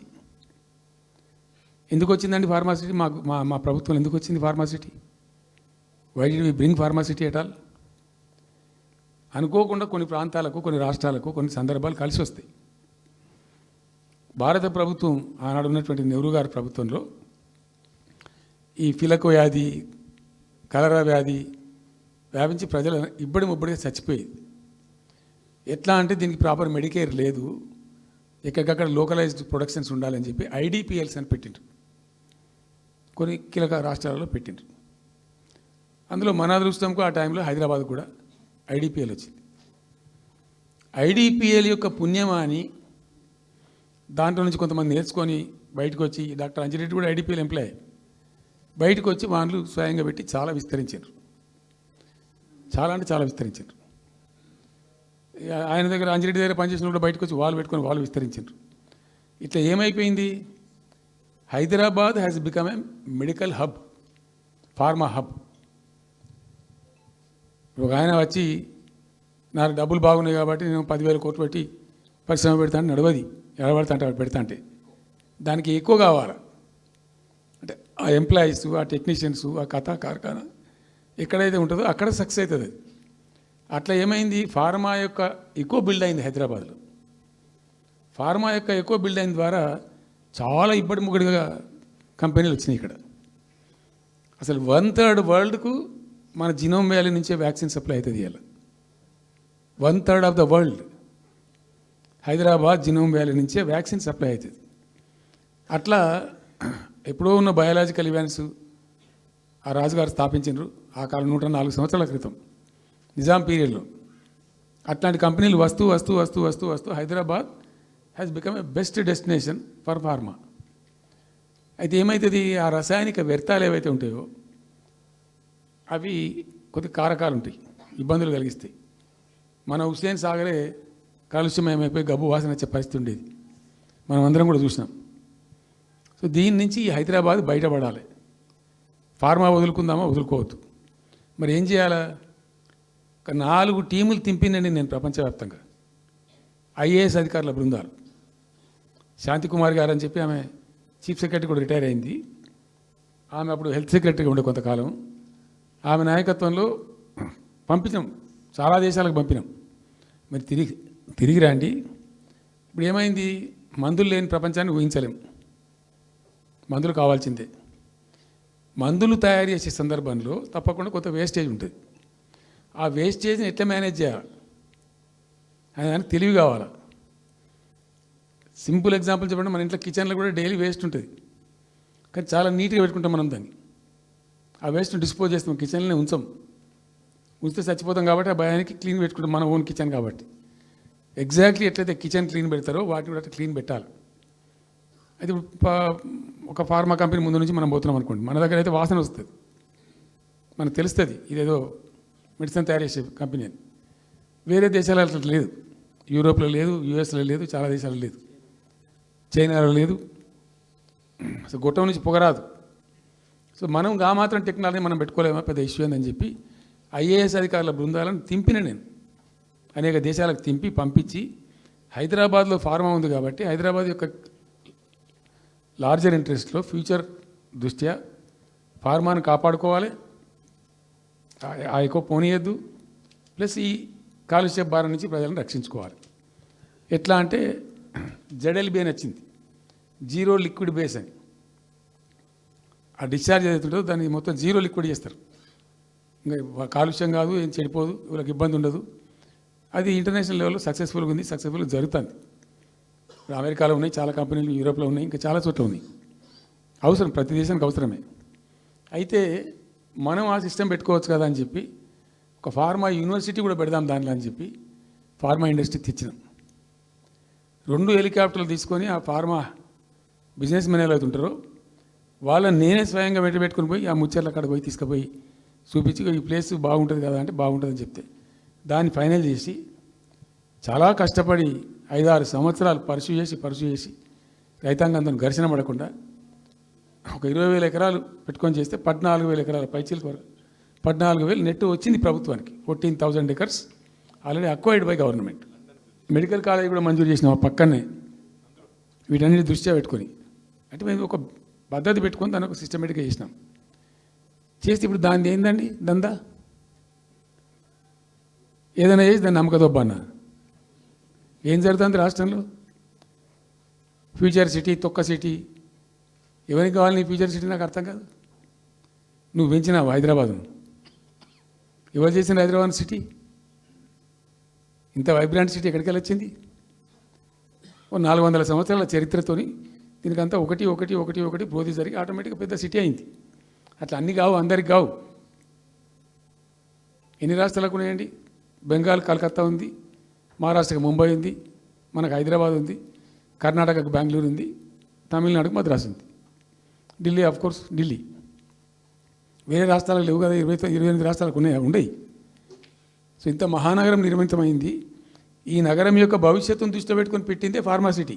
ఎందుకు వచ్చిందండి? ఫార్మాసిటీ మాకు మా ప్రభుత్వం ఎందుకు వచ్చింది pharma city? Why did we bring pharma city at all? అనుకోకుండా కొన్ని ప్రాంతాలకు, కొన్ని రాష్ట్రాలకు కొన్ని సందర్భాలు కలిసి వస్తాయి. భారత ప్రభుత్వం ఆనాడు ఉన్నటువంటి నెహ్రూ గారి ప్రభుత్వంలో ఈ ఫిలకు వ్యాధి, కలరా వ్యాధి వ్యాపించి ప్రజలు ముబ్బడిగా చచ్చిపోయేది. ఎట్లా అంటే దీనికి ప్రాపర్ మెడికేర్ లేదు, ఎక్కడికక్కడ లోకలైజ్డ్ ప్రొడక్షన్స్ ఉండాలని చెప్పి ఐడిపిఎల్స్ అని పెట్టిండ్రు. కొన్ని కీలక రాష్ట్రాలలో పెట్టిండ్రు. అందులో మన అదృష్టంకు ఆ టైంలో హైదరాబాద్ కూడా ఐడిపిఎల్ వచ్చింది. ఐడిపిఎల్ యొక్క పుణ్యమా అని దాంట్లో నుంచి కొంతమంది నేర్చుకొని బయటకు వచ్చి, డాక్టర్ అంజిరెడ్డి కూడా ఐడిపిఎల్ ఎంప్లాయ్, బయటకు వచ్చి వాళ్ళు స్వయంగా పెట్టి చాలా విస్తరించారు. చాలా అంటే చాలా విస్తరించారు. ఆయన దగ్గర, అంజిరెడ్డి దగ్గర పనిచేసిన కూడా బయటకు వచ్చి వాళ్ళు పెట్టుకొని వాళ్ళు విస్తరించారు. ఇట్లా ఏమైపోయింది? Hyderabad has become a medical hub, pharma hub. ఒక ఆయన వచ్చి నాకు డబ్బులు బాగున్నాయి కాబట్టి నేను 10,000 కోట్లు పెట్టి పరిశ్రమ పెడతాను, నడవది. ఎడబడతా అంటే పెడతా అంటే దానికి ఎక్కువ కావాలి. అంటే ఆ ఎంప్లాయీస్, ఆ టెక్నీషియన్స్, ఆ కథా కార్ఖానా ఎక్కడైతే ఉంటుందో అక్కడ సక్సెస్ అవుతుంది. అట్లా ఏమైంది? ఫార్మా యొక్క ఎక్కువ బిల్డ్ అయింది హైదరాబాద్లో. ఫార్మా యొక్క ఎక్కువ బిల్డ్ అయిన ద్వారా చాలా ఇబ్బడి ముగ్గడిగా కంపెనీలు వచ్చినాయి ఇక్కడ. అసలు 1/3 వరల్డ్కు మన జినోమ్ వ్యాలీ నుంచే వ్యాక్సిన్ సప్లై అవుతుంది. ఇవాళ 1/3 of the world Hyderabad genome valley నుంచే వ్యాక్సిన్ సప్లై అవుతుంది. అట్లా ఎప్పుడో ఉన్న బయాలజికల్ ఈవెంట్స్ ఆ రాజుగారు స్థాపించారు ఆ కాలం 104 సంవత్సరాల క్రితం నిజాం పీరియడ్లో. అట్లాంటి కంపెనీలు వస్తూ వస్తూ వస్తూ వస్తూ వస్తూ Hyderabad has become a best destination for pharma. అయితే ఏమవుతుంది? ఆ రసాయనిక వ్యర్థాలు ఏవైతే ఉంటాయో అవి కొద్ది కారకాలు ఉంటాయి, ఇబ్బందులు కలిగిస్తాయి. మన హుస్సేన్ సాగరే కాలుష్యమయమైపోయి గబ్బు వాసన వచ్చే పరిస్థితి ఉండేది, మనం అందరం కూడా చూసినాం. సో దీని నుంచి హైదరాబాద్ బయటపడాలి. ఫార్మా వదులుకుందామా? వదులుకోవద్దు. మరి ఏం చేయాలా? ఒక 4 టీములు తింపిందండి నేను ప్రపంచవ్యాప్తంగా. ఐఏఎస్ అధికారుల బృందాలు. శాంతికుమార్ గారు అని చెప్పి ఆమె చీఫ్ సెక్రటరీ కూడా రిటైర్ అయింది. ఆమె అప్పుడు హెల్త్ సెక్రటరీగా ఉండే కొంతకాలం. ఆమె నాయకత్వంలో పంపించాం, చాలా దేశాలకు పంపినాం. మరి తిరిగి రండి. ఇప్పుడు ఏమైంది? మందులు లేని ప్రపంచాన్ని ఊహించలేం. మందులు కావాల్సిందే. మందులు తయారు చేసే సందర్భంలో తప్పకుండా కొంత వేస్టేజ్ ఉంటుంది. ఆ వేస్టేజ్ని ఎట్లా మేనేజ్ చేయాలి అని దానికి తెలివి కావాలి. సింపుల్ ఎగ్జాంపుల్ చెప్పండి, మన ఇంట్లో కిచెన్లో కూడా డైలీ వేస్ట్ ఉంటుంది, కానీ చాలా నీట్గా పెట్టుకుంటాం మనం దాన్ని. ఆ వేస్ట్ని డిస్పోజ్ చేస్తాం, కిచెన్లోనే ఉంచితే చచ్చిపోతాం కాబట్టి ఆ భయానికి క్లీన్ పెట్టుకుంటాం, మన ఓన్ కిచెన్ కాబట్టి. ఎగ్జాక్ట్లీ ఎట్లయితే కిచెన్ క్లీన్ పెడతారో వాటిని కూడా అట్లా క్లీన్ పెట్టాలి. అయితే ఒక ఫార్మా కంపెనీ ముందు నుంచి మనం పోతున్నాం అనుకోండి, మన దగ్గర అయితే వాసన వస్తుంది, మనకు తెలుస్తుంది ఇదేదో మెడిసిన్ తయారు చేసే కంపెనీ అని. వేరే దేశాలలో అట్లా లేదు, యూరోప్లో లేదు, యూఎస్లో లేదు, చాలా దేశాల్లో లేదు, చైనాలో లేదు. అసలు గొట్టం నుంచి పొగరాదు. సో మనం ఆ మాత్రం టెక్నాలజీ మనం పెట్టుకోలేమా, పెద్ద ఇష్యూ అని చెప్పి ఐఏఎస్ అధికారుల బృందాలను తింపిన నేను అనేక దేశాలకు తింపి పంపించి, హైదరాబాద్లో ఫార్మా ఉంది కాబట్టి హైదరాబాద్ యొక్క లార్జర్ ఇంట్రెస్ట్లో ఫ్యూచర్ దృష్ట్యా ఫార్మాను కాపాడుకోవాలి, ఆ ఎక్కువ పోనీయద్దు, ప్లస్ ఈ కాలుష్య భారం నుంచి ప్రజలను రక్షించుకోవాలి. ఎట్లా అంటే జెడ్ఎల్బీ అని వచ్చింది, జీరో లిక్విడ్ బేస్ అని. ఆ డిశ్చార్జ్ ఏదైతుందో దాన్ని మొత్తం జీరో లిక్విడ్ చేస్తారు, ఇంకా కాలుష్యం కాదు, ఏం చెడిపోదు, వీళ్ళకి ఇబ్బంది ఉండదు. అది ఇంటర్నేషనల్ లెవెల్లో సక్సెస్ఫుల్గా ఉంది, సక్సెస్ఫుల్గా జరుగుతుంది. ఇప్పుడు అమెరికాలో ఉన్నాయి చాలా కంపెనీలు, యూరోప్లో ఉన్నాయి, ఇంకా చాలా చోట్ల ఉన్నాయి. అవసరం, ప్రతి దేశానికి అవసరమే. అయితే మనం ఆ సిస్టమ్ పెట్టుకోవచ్చు కదా అని చెప్పి ఒక ఫార్మా యూనివర్సిటీ కూడా పెడదాం దానిలో అని చెప్పి ఫార్మా ఇండస్ట్రీ తెచ్చినాం. 2 హెలికాప్టర్లు తీసుకొని ఆ ఫార్మా బిజినెస్ మెన్ ఎలా అవుతుంటారో వాళ్ళని నేనే స్వయంగా పెట్టుకుని పోయి ఆ ముచ్చర్ల అక్కడ పోయి తీసుకుపోయి చూపించి ఈ ప్లేస్ బాగుంటుంది కదా అంటే బాగుంటుందని చెప్తే దాన్ని ఫైనల్ చేసి చాలా కష్టపడి 5-6 సంవత్సరాలు పర్సూ చేసి రైతాంగంతో ఘర్షణ పడకుండా ఒక 20,000 ఎకరాలు పెట్టుకొని చేస్తే 14,000 ఎకరాల పైచీలకు వరకు 14,000 నెట్ వచ్చింది ప్రభుత్వానికి. 14,000 acres already acquired by government. Medical college కూడా మంజూరు చేసినాం పక్కనే, వీటన్నిటి దృష్ట్యా పెట్టుకొని. అంటే మేము ఒక పద్ధతి పెట్టుకొని దాన్ని ఒక సిస్టమేటిక్గా చేసినాం. చేస్తే ఇప్పుడు దాన్ని ఏందండి దందా, ఏదైనా చేసి దాన్ని నమ్మకదొబ్బ అన్న. ఏం జరుగుతుంది రాష్ట్రంలో? ఫ్యూచర్ సిటీ, తొక్క సిటీ, ఎవరికి కావాలి నీ ఫ్యూచర్ సిటీ? నాకు అర్థం కాదు. నువ్వు పెంచినావు హైదరాబాద్ను, ఎవరు చేసిన హైదరాబాద్ సిటీ? ఇంత వైబ్రాంట్ సిటీ ఎక్కడికి వెళ్ళొచ్చింది? ఓ 400 సంవత్సరాల చరిత్రతోని దీనికంతా ఒకటి ఒకటి ఒకటి ఒకటి బ్రోది జరిగి ఆటోమేటిక్గా పెద్ద సిటీ అయింది. అట్లా అన్నీ కావు, అందరికి కావు. ఎన్ని రాష్ట్రాలకు ఉన్నాయండి? బెంగాల్ కలకత్తా ఉంది, మహారాష్ట్రకి ముంబై ఉంది, మనకు హైదరాబాద్ ఉంది, కర్ణాటకకు బెంగళూరు ఉంది, తమిళనాడుకు మద్రాసు ఉంది, ఢిల్లీ ఆఫ్ కోర్స్ ఢిల్లీ. వేరే రాష్ట్రాలకు లేవు కదా, 28 రాష్ట్రాలకు ఉండయి. సో ఇంత మహానగరం నిర్మితమైంది. ఈ నగరం యొక్క భవిష్యత్తును దృష్టిలో పెట్టుకొని పెట్టిందే ఫార్మాసిటీ.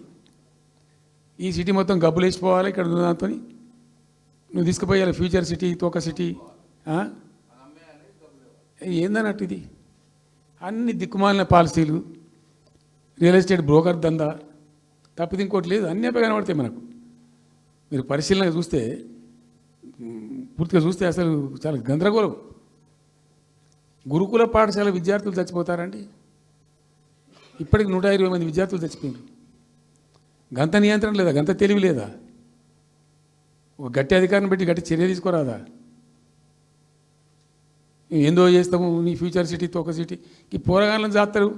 ఈ సిటీ మొత్తం గబ్బులు వేసిపోవాలి ఇక్కడ దాంతో. నువ్వు తీసుకుపోయాలి ఫ్యూచర్ సిటీ, తోక సిటీ ఏందన్నట్టు ఇది? అన్ని దిక్కుమాలిన పాలసీలు, రియల్ ఎస్టేట్ బ్రోకర్ దందా తప్పితే ఇంకోటి లేదు. అన్నీ కనబడతాయి మనకు. మీరు పరిశీలన చూస్తే, పూర్తిగా చూస్తే అసలు చాలా గందరగోళం. గురుకుల పాఠశాల విద్యార్థులు చచ్చిపోతారండి. ఇప్పటికి 120 మంది విద్యార్థులు చచ్చిపోయారు. గంత నియంత్రణ లేదా? గంత తెలివి లేదా? ఒక గట్టి అధికారిని పెట్టి గట్టి చర్య తీసుకోరాదా? ఏందో చేస్తాము నీ ఫ్యూచర్ సిటీ, తోక సిటీ, ఈ పోరగాళ్ళని చేస్తారు.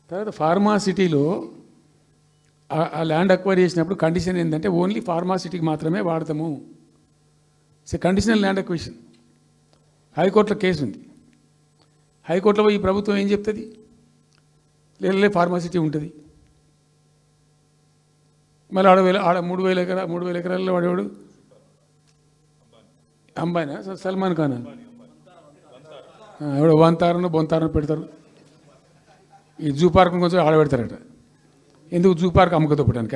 తర్వాత ఫార్మా సిటీలో ఆ ల్యాండ్ అక్వైర్ చేసినప్పుడు కండిషన్ ఏంటంటే ఓన్లీ ఫార్మా సిటీకి మాత్రమే వాడతాము. It's conditional land acquisition. హైకోర్టులో కేసు ఉంది. హైకోర్టులో ఈ ప్రభుత్వం ఏం చెప్తుంది? లేదు ఫార్మా సిటీ ఉంటుంది. మళ్ళీ ఆడ 3,000 ఎకరాల్లో వాడేవాడు అంబాయినా, సల్మాన్ ఖాన్ ఎవడో వంతారను బొంతారను పెడతారు. ఈ జూ పార్క్ కొంచెం ఆడబెడతారట. ఎందుకు? జూ పార్క్ అమ్మకదొప్పడానిక?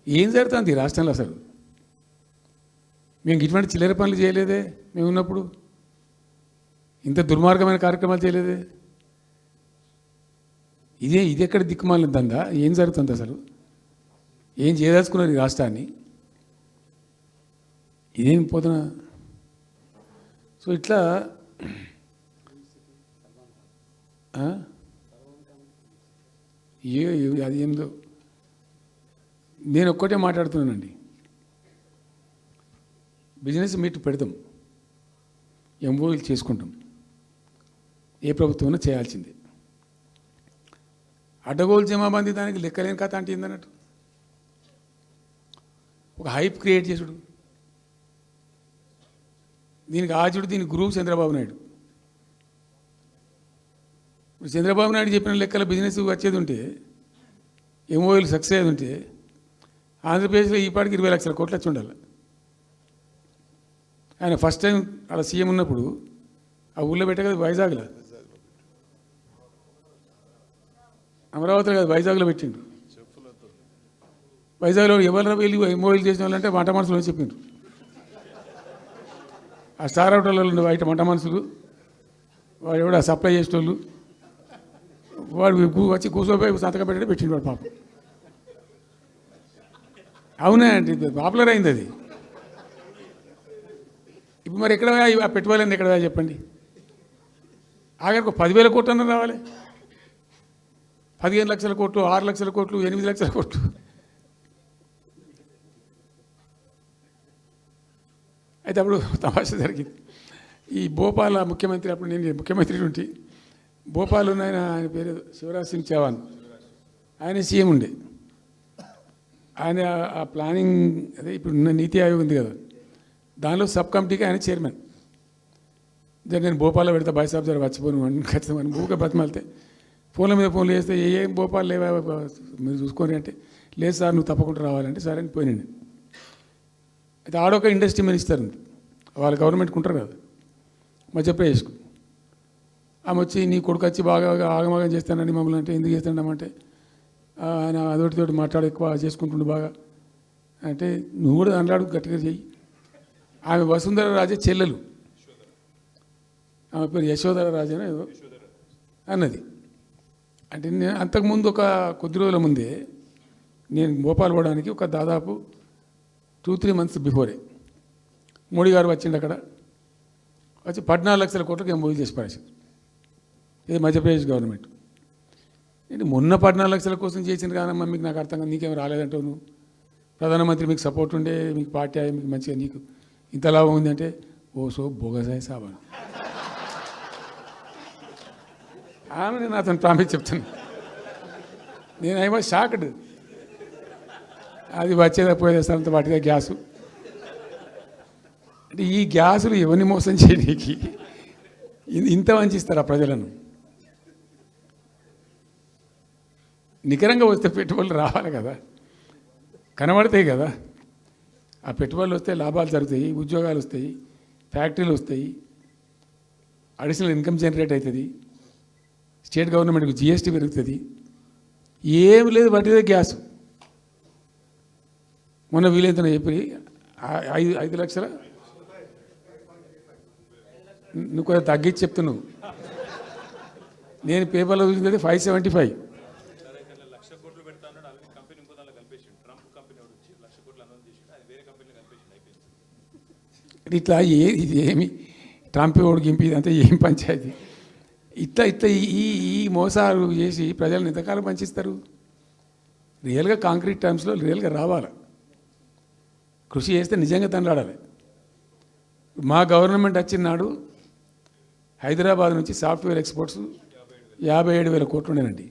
ఏం జరుగుతుంది ఈ రాష్ట్రంలో అసలు? మేము ఇటువంటి చిల్లర పనులు చేయలేదే మేము ఉన్నప్పుడు. ఇంత దుర్మార్గమైన కార్యక్రమాలు చేయలేదే. ఇది ఎక్కడ దిక్కుమాలిన దందా? ఏం జరుగుతుంది అసలు? ఏం చేయదలుచుకున్నారు ఈ రాష్ట్రాన్ని? ఇదేం పోతున్నా? సో ఇట్లా అది ఏందో. నేను ఒక్కటే మాట్లాడుతున్నానండి. బిజినెస్ మీట్ పెడతాం, ఎంఓయూలు చేసుకుంటాం. ఏ ప్రభుత్వం చేయాల్సిందే. అడ్డగోలు జమాబంది దానికి లెక్కలేని కథ అంటే ఏందన్నట్టు. ఒక హైప్ క్రియేట్ చేసుడు, దీనికి ఆచుడు, దీనికి గురువు చంద్రబాబు నాయుడు. ఇప్పుడు చంద్రబాబు నాయుడు చెప్పిన లెక్కల బిజినెస్ వచ్చేది ఉంటే, ఎంఓయూలు సక్సెస్ అయ్యేది ఉంటే, ఆంధ్రప్రదేశ్లో ఈపాటికి 20 లక్షల కోట్లు వచ్చి ఉండాలి. ఆయన ఫస్ట్ టైం అలా సీఎం ఉన్నప్పుడు ఆ ఊళ్ళో పెట్టే కదా, వైజాగ్లో, అమరావతిలో కాదు వైజాగ్లో పెట్టిండు. వైజాగ్లో ఎవరు వెళ్ళి ఎంఓయూలు చేసిన వాళ్ళంటే వంట మనుషులు అని చెప్పిండ్రు. ఆ స్టార్ హోటల్లో ఉండే బయట వంట మనుషులు, వాడు ఎవడ సప్లై చేసేటోళ్ళు, వాడు వచ్చి కూర్చోపోయి సంతకం పెట్టే పెట్టిండు వాడు పాపం. అవునా అండి, పాపులర్ అయింది అది. ఇప్పుడు మరి ఎక్కడ ఆ పెట్టుబడులన్నీ ఎక్కడ చెప్పండి? ఆఖరికి 10,000 కోట్లు అన్న రావాలి. 15 లక్షల కోట్లు, 6 లక్షల కోట్లు, 8 లక్షల కోట్లు. అయితే అప్పుడు తమాషా జరిగింది. ఈ భోపాల్ ముఖ్యమంత్రి, అప్పుడు నేను ముఖ్యమంత్రి ఉంటే, భోపాల్ ఆయన పేరు శివరాజ్ సింగ్ చౌహాన్, ఆయన సీఎం ఉండే. ఆయన ఆ ప్లానింగ్, అదే ఇప్పుడు నీతి ఆయోగ్ ఉంది కదా, దానిలో సబ్ కమిటీకి ఆయన చైర్మన్. నేను భోపాల్లో పెడతా బాయ్ సాబ్ జర వచ్చిపోను ఖచ్చితంగా ఊరికే బతిమాలితే, ఫోన్ల మీద ఫోన్లు చేస్తే ఏం భోపాల్ లేవా మీరు చూసుకొని అంటే, లేదు సార్ నువ్వు తప్పకుండా రావాలంటే సరే అని పోయినండి. అయితే ఆడొక ఇండస్ట్రీ మినిస్టర్ ఉంది, వాళ్ళ గవర్నమెంట్కి ఉంటారు కదా మధ్యప్రదేశ్కు. ఆమె వచ్చి నీ కొడుకు వచ్చి బాగా ఆగమాగం చేస్తానని మమ్మల్ని అంటే, ఎందుకు చేస్తాడమంటే ఆయన అదొకటితోటి మాట్లాడు ఎక్కువ చేసుకుంటుండు బాగా అంటే, నువ్వు కూడా దాంట్లో గట్టిగా చెయ్యి. ఆమె వసుంధర రాజే చెల్లెలు, ఆమె పేరు యశోధర రాజన ఏదో అన్నది. అంటే నేను అంతకుముందు ఒక కొద్ది రోజుల ముందే నేను భోపాల్ పోవడానికి ఒక దాదాపు 2-3 months బిఫోరే మోడీ గారు వచ్చిండు. అక్కడ వచ్చి 14 లక్షల కోట్లకు ఎంఓయూ చేసి పడేసింది. ఇది మధ్యప్రదేశ్ గవర్నమెంట్. ఏంటి మొన్న 14 లక్షల కోసం చేసింది కాదమ్మా, మీకు నాకు అర్థం కాదు, నీకేం రాలేదంటావు నువ్వు. ప్రధానమంత్రి మీకు సపోర్ట్ ఉండే, మీకు పార్టీ మీకు మంచిగా నీకు ఇంత లాభం ఉంది అంటే ఓ సో బోగసాయి సాబా ఆమె నేను అతను ప్రామిస్ చెప్తాను. నేను ఏమో షాక్డ్. అది వచ్చేదా పోయేదా సార్ వాటిగా గ్యాసు. అంటే ఈ గ్యాసులు ఎవరిని మోసం చేయడానికి ఇంత వంచిస్తారా ప్రజలను? నికరంగా వస్తే పెట్టుబడులు రావాలి కదా, కనబడతాయి కదా. ఆ పెట్టుబడులు వస్తే లాభాలు జరుగుతాయి, ఉద్యోగాలు వస్తాయి, ఫ్యాక్టరీలు వస్తాయి, అడిషనల్ ఇన్కమ్ జనరేట్ అవుతుంది, స్టేట్ గవర్నమెంట్కి జిఎస్టీ పెరుగుతుంది. ఏం లేదు, వాటిదే గ్యాస్. మొన్న వీలైతే చెప్పి 5 లక్షల నువ్వు కొంచెం తగ్గించి చెప్తున్నావు. నేను పేపర్లో చూసింది 575. ఇట్లా ఇది ఏమి ట్రంప్ ఓడికి గింపి అంతా ఏం పంచాయతీ. ఇట్లా ఈ మోసాలు చేసి ప్రజలను ఎంతకాలం పంచిస్తారు? రియల్గా కాంక్రీట్ టర్మ్స్లో రియల్గా రావాలి, కృషి చేస్తే నిజంగా తండ్రాడాలి. మా గవర్నమెంట్ వచ్చిన నాడు హైదరాబాద్ నుంచి సాఫ్ట్వేర్ ఎక్స్పోర్ట్స్ 57,000 కోట్లు ఉండేనండి.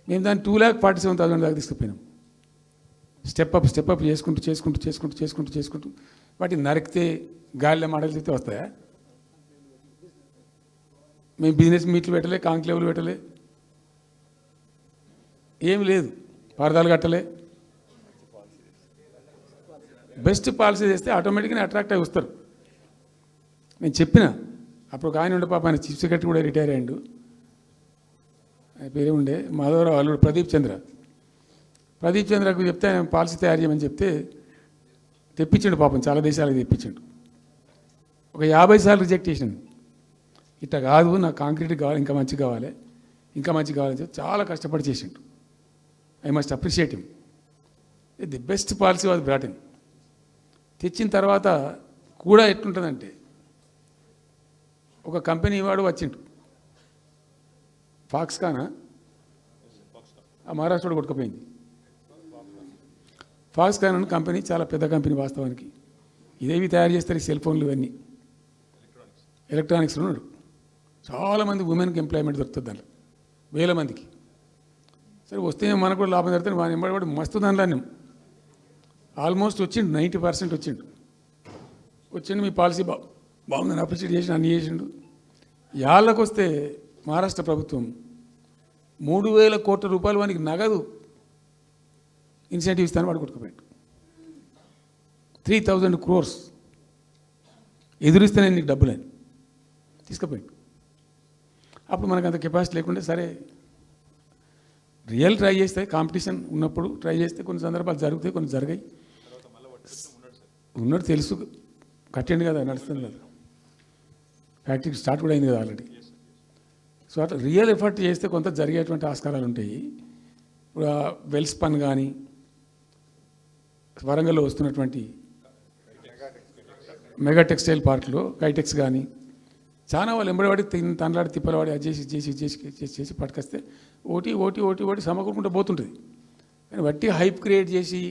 మేము దాన్ని 2,47,000 దాకా తీసుకుపోయినాం. స్టెప్ అప్ చేసుకుంటూ వాటిని నరికితే గాలిలో మాటలు చెప్తే వస్తాయా? మేము బిజినెస్ మీట్లు పెట్టలే, కాంక్లేవ్లు పెట్టలే, ఏమి లేదు, పరదాలు కట్టలే. బెస్ట్ పాలసీ చేస్తే ఆటోమేటిక్గా అట్రాక్ట్ అయి వస్తారు. నేను చెప్పిన అప్పుడు ఒక ఆయన ఉండే, పాప ఆయన చీఫ్ సెక్రటరీ కూడా రిటైర్ అయ్యిండు, ఆయన పేరే ఉండే మాధవరావు అల్లుడు ప్రదీప్ చంద్రకు చెప్తే ఆయన పాలసీ తయారు చేయమని చెప్తే తెప్పించిండు. పాపం చాలా దేశాలకు తెప్పించిండు. ఒక 50 సార్లు రిజెక్ట్ చేసిండు. ఇట్లా కాదు, నాకు కాంక్రీట్ కావాలి, ఇంకా మంచి కావాలి అని చెప్పి చాలా కష్టపడి చేసిండు. I must appreciate him. The best policy was brought in. తెచ్చిన తర్వాత కూడా ఎట్లుంటుందంటే, ఒక కంపెనీ వాడు వచ్చిండు, ఫాక్స్కానా ఆ మహారాష్ట్రలో కొట్టుకుపోయింది. ఫాక్స్కాన్ అనే కంపెనీ చాలా పెద్ద కంపెనీ వాస్తవానికి. ఇదేవి తయారు చేస్తారు, ఈ సెల్ ఫోన్లు ఇవన్నీ ఎలక్ట్రానిక్స్లో ఉన్నాడు. చాలామంది ఉమెన్కి ఎంప్లాయ్మెంట్ దొరుకుతుంది దాంట్లో, 1000 మందికి. సరే వస్తే మనకు కూడా లాభం జరుగుతుంది. వాని ఎంబడి మస్తు దానిలో ఆల్మోస్ట్ వచ్చిండు, 90% వచ్చిండు. మీ పాలసీ బాగుందని అప్రిషియేట్ చేసి అన్ని చేసిండు. యాళ్ళకు వస్తే మహారాష్ట్ర ప్రభుత్వం 3,000 కోట్ల రూపాయలు వానికి నగదు ఇన్సెంటివ్ ఇస్తాను, వాడు కొట్టుకుపోయాడు. 3,000 crores ఎదురిస్తేనే నీకు డబ్బులని తీసుకుపోయాడు. అప్పుడు మనకు అంత కెపాసిటీ లేకుంటే సరే రియల్ ట్రై చేస్తే, కాంపిటీషన్ ఉన్నప్పుడు ట్రై చేస్తే కొన్ని సందర్భాలు జరుగుతాయి, కొన్ని జరిగాయి. ఉన్నాడు తెలుసు, కట్టండి కదా, నడుస్తుంది కదా, ఫ్యాక్టరీ స్టార్ట్ కూడా అయింది కదా ఆల్రెడీ. సో అట్లా రియల్ ఎఫర్ట్ చేస్తే కొంత జరిగేటువంటి ఆస్కారాలు ఉంటాయి. ఇప్పుడు వెల్స్పన్ కానీ, వరంగల్లో వస్తున్నటువంటి మెగా టెక్స్టైల్ పార్క్లో కైటెక్స్ కానీ, చాలా వాళ్ళు ఎంబడివాడి తనలాడి తిప్పలవాడి అది చేసి పట్టుకొస్తే ఓటి సమకూరుకుంటూ పోతుంటుంది. కానీ వట్టి హైప్ క్రియేట్ చేసి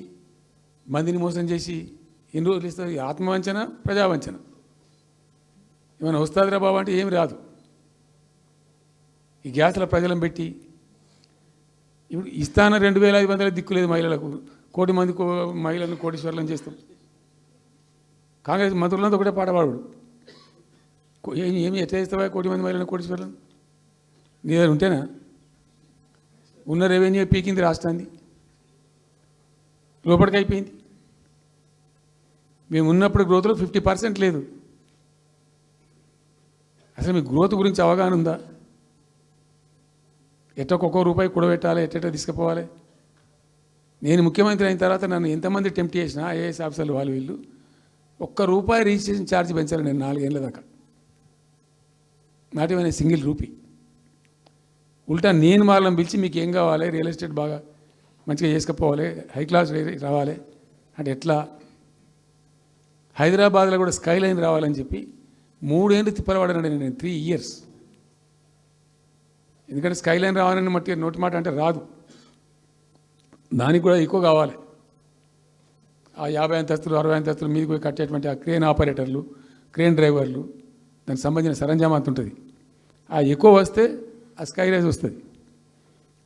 మందిని మోసం చేసి ఎన్ని రోజులు ఇస్తుంది? ఆత్మవంచన, ప్రజావంచన. ఏమైనా వస్తుందిరా బాబు అంటే ఏమి రాదు. ఈ గ్యాస్ల ప్రజలను పెట్టి ఇప్పుడు ఇస్తాన 2,500 దిక్కులేదు మహిళలకు, 1,000,000 మంది మహిళలను కోటీశ్వర్లను చేస్తాం. కాంగ్రెస్ మంత్రులంతా ఒకటే పాట పాడు, ఏమి ఎట్లా చేస్తావా 1,000,000 మంది మహిళలను కోటీశ్వర్లను? నీ దగ్గర ఉంటేనా? ఉన్న రెవెన్యూ పీకింది రాష్ట్రాన్ని, లోపలికి అయిపోయింది. మేము ఉన్నప్పుడు గ్రోత్లో 50% లేదు. అసలు మీ గ్రోత్ గురించి అవగాహన ఉందా? ఒక్కొక్క రూపాయి కూడబెట్టాలి, ఎట్ట తీసుకుపోవాలి. నేను ముఖ్యమంత్రి అయిన తర్వాత నన్ను ఎంతమంది టెంప్ట్ చేసినా ఐఏఎస్ ఆఫీసర్లు వాళ్ళు వీళ్ళు, ₹1 రిజిస్ట్రేషన్ ఛార్జ్ పెంచాలి నేను 4 ఏళ్ళ దాకా. Not even a single rupee. ఉల్టా నేను వాళ్ళని పిలిచి మీకు ఏం కావాలి, రియల్ ఎస్టేట్ బాగా మంచిగా చేసుకుపోవాలి, హై క్లాస్ రావాలి అంటే ఎట్లా, హైదరాబాద్లో కూడా స్కై లైన్ రావాలని చెప్పి 3 ఏళ్ళు తిప్పలవాడనండి నేను, 3 years. ఎందుకంటే స్కై లైన్ రావాలని మట్టి నోటి మాట అంటే రాదు, దానికి కూడా ఎక్కువ కావాలి. ఆ 50 అంతస్తులు 60 అంతస్తులు మీదకి పోయి కట్టేటువంటి ఆ క్రేన్ ఆపరేటర్లు, క్రేన్ డ్రైవర్లు, దానికి సంబంధించిన సరంజామా అంత ఉంటుంది. ఆ ఎక్కువ వస్తే ఆ స్కై రైజ్ వస్తుంది.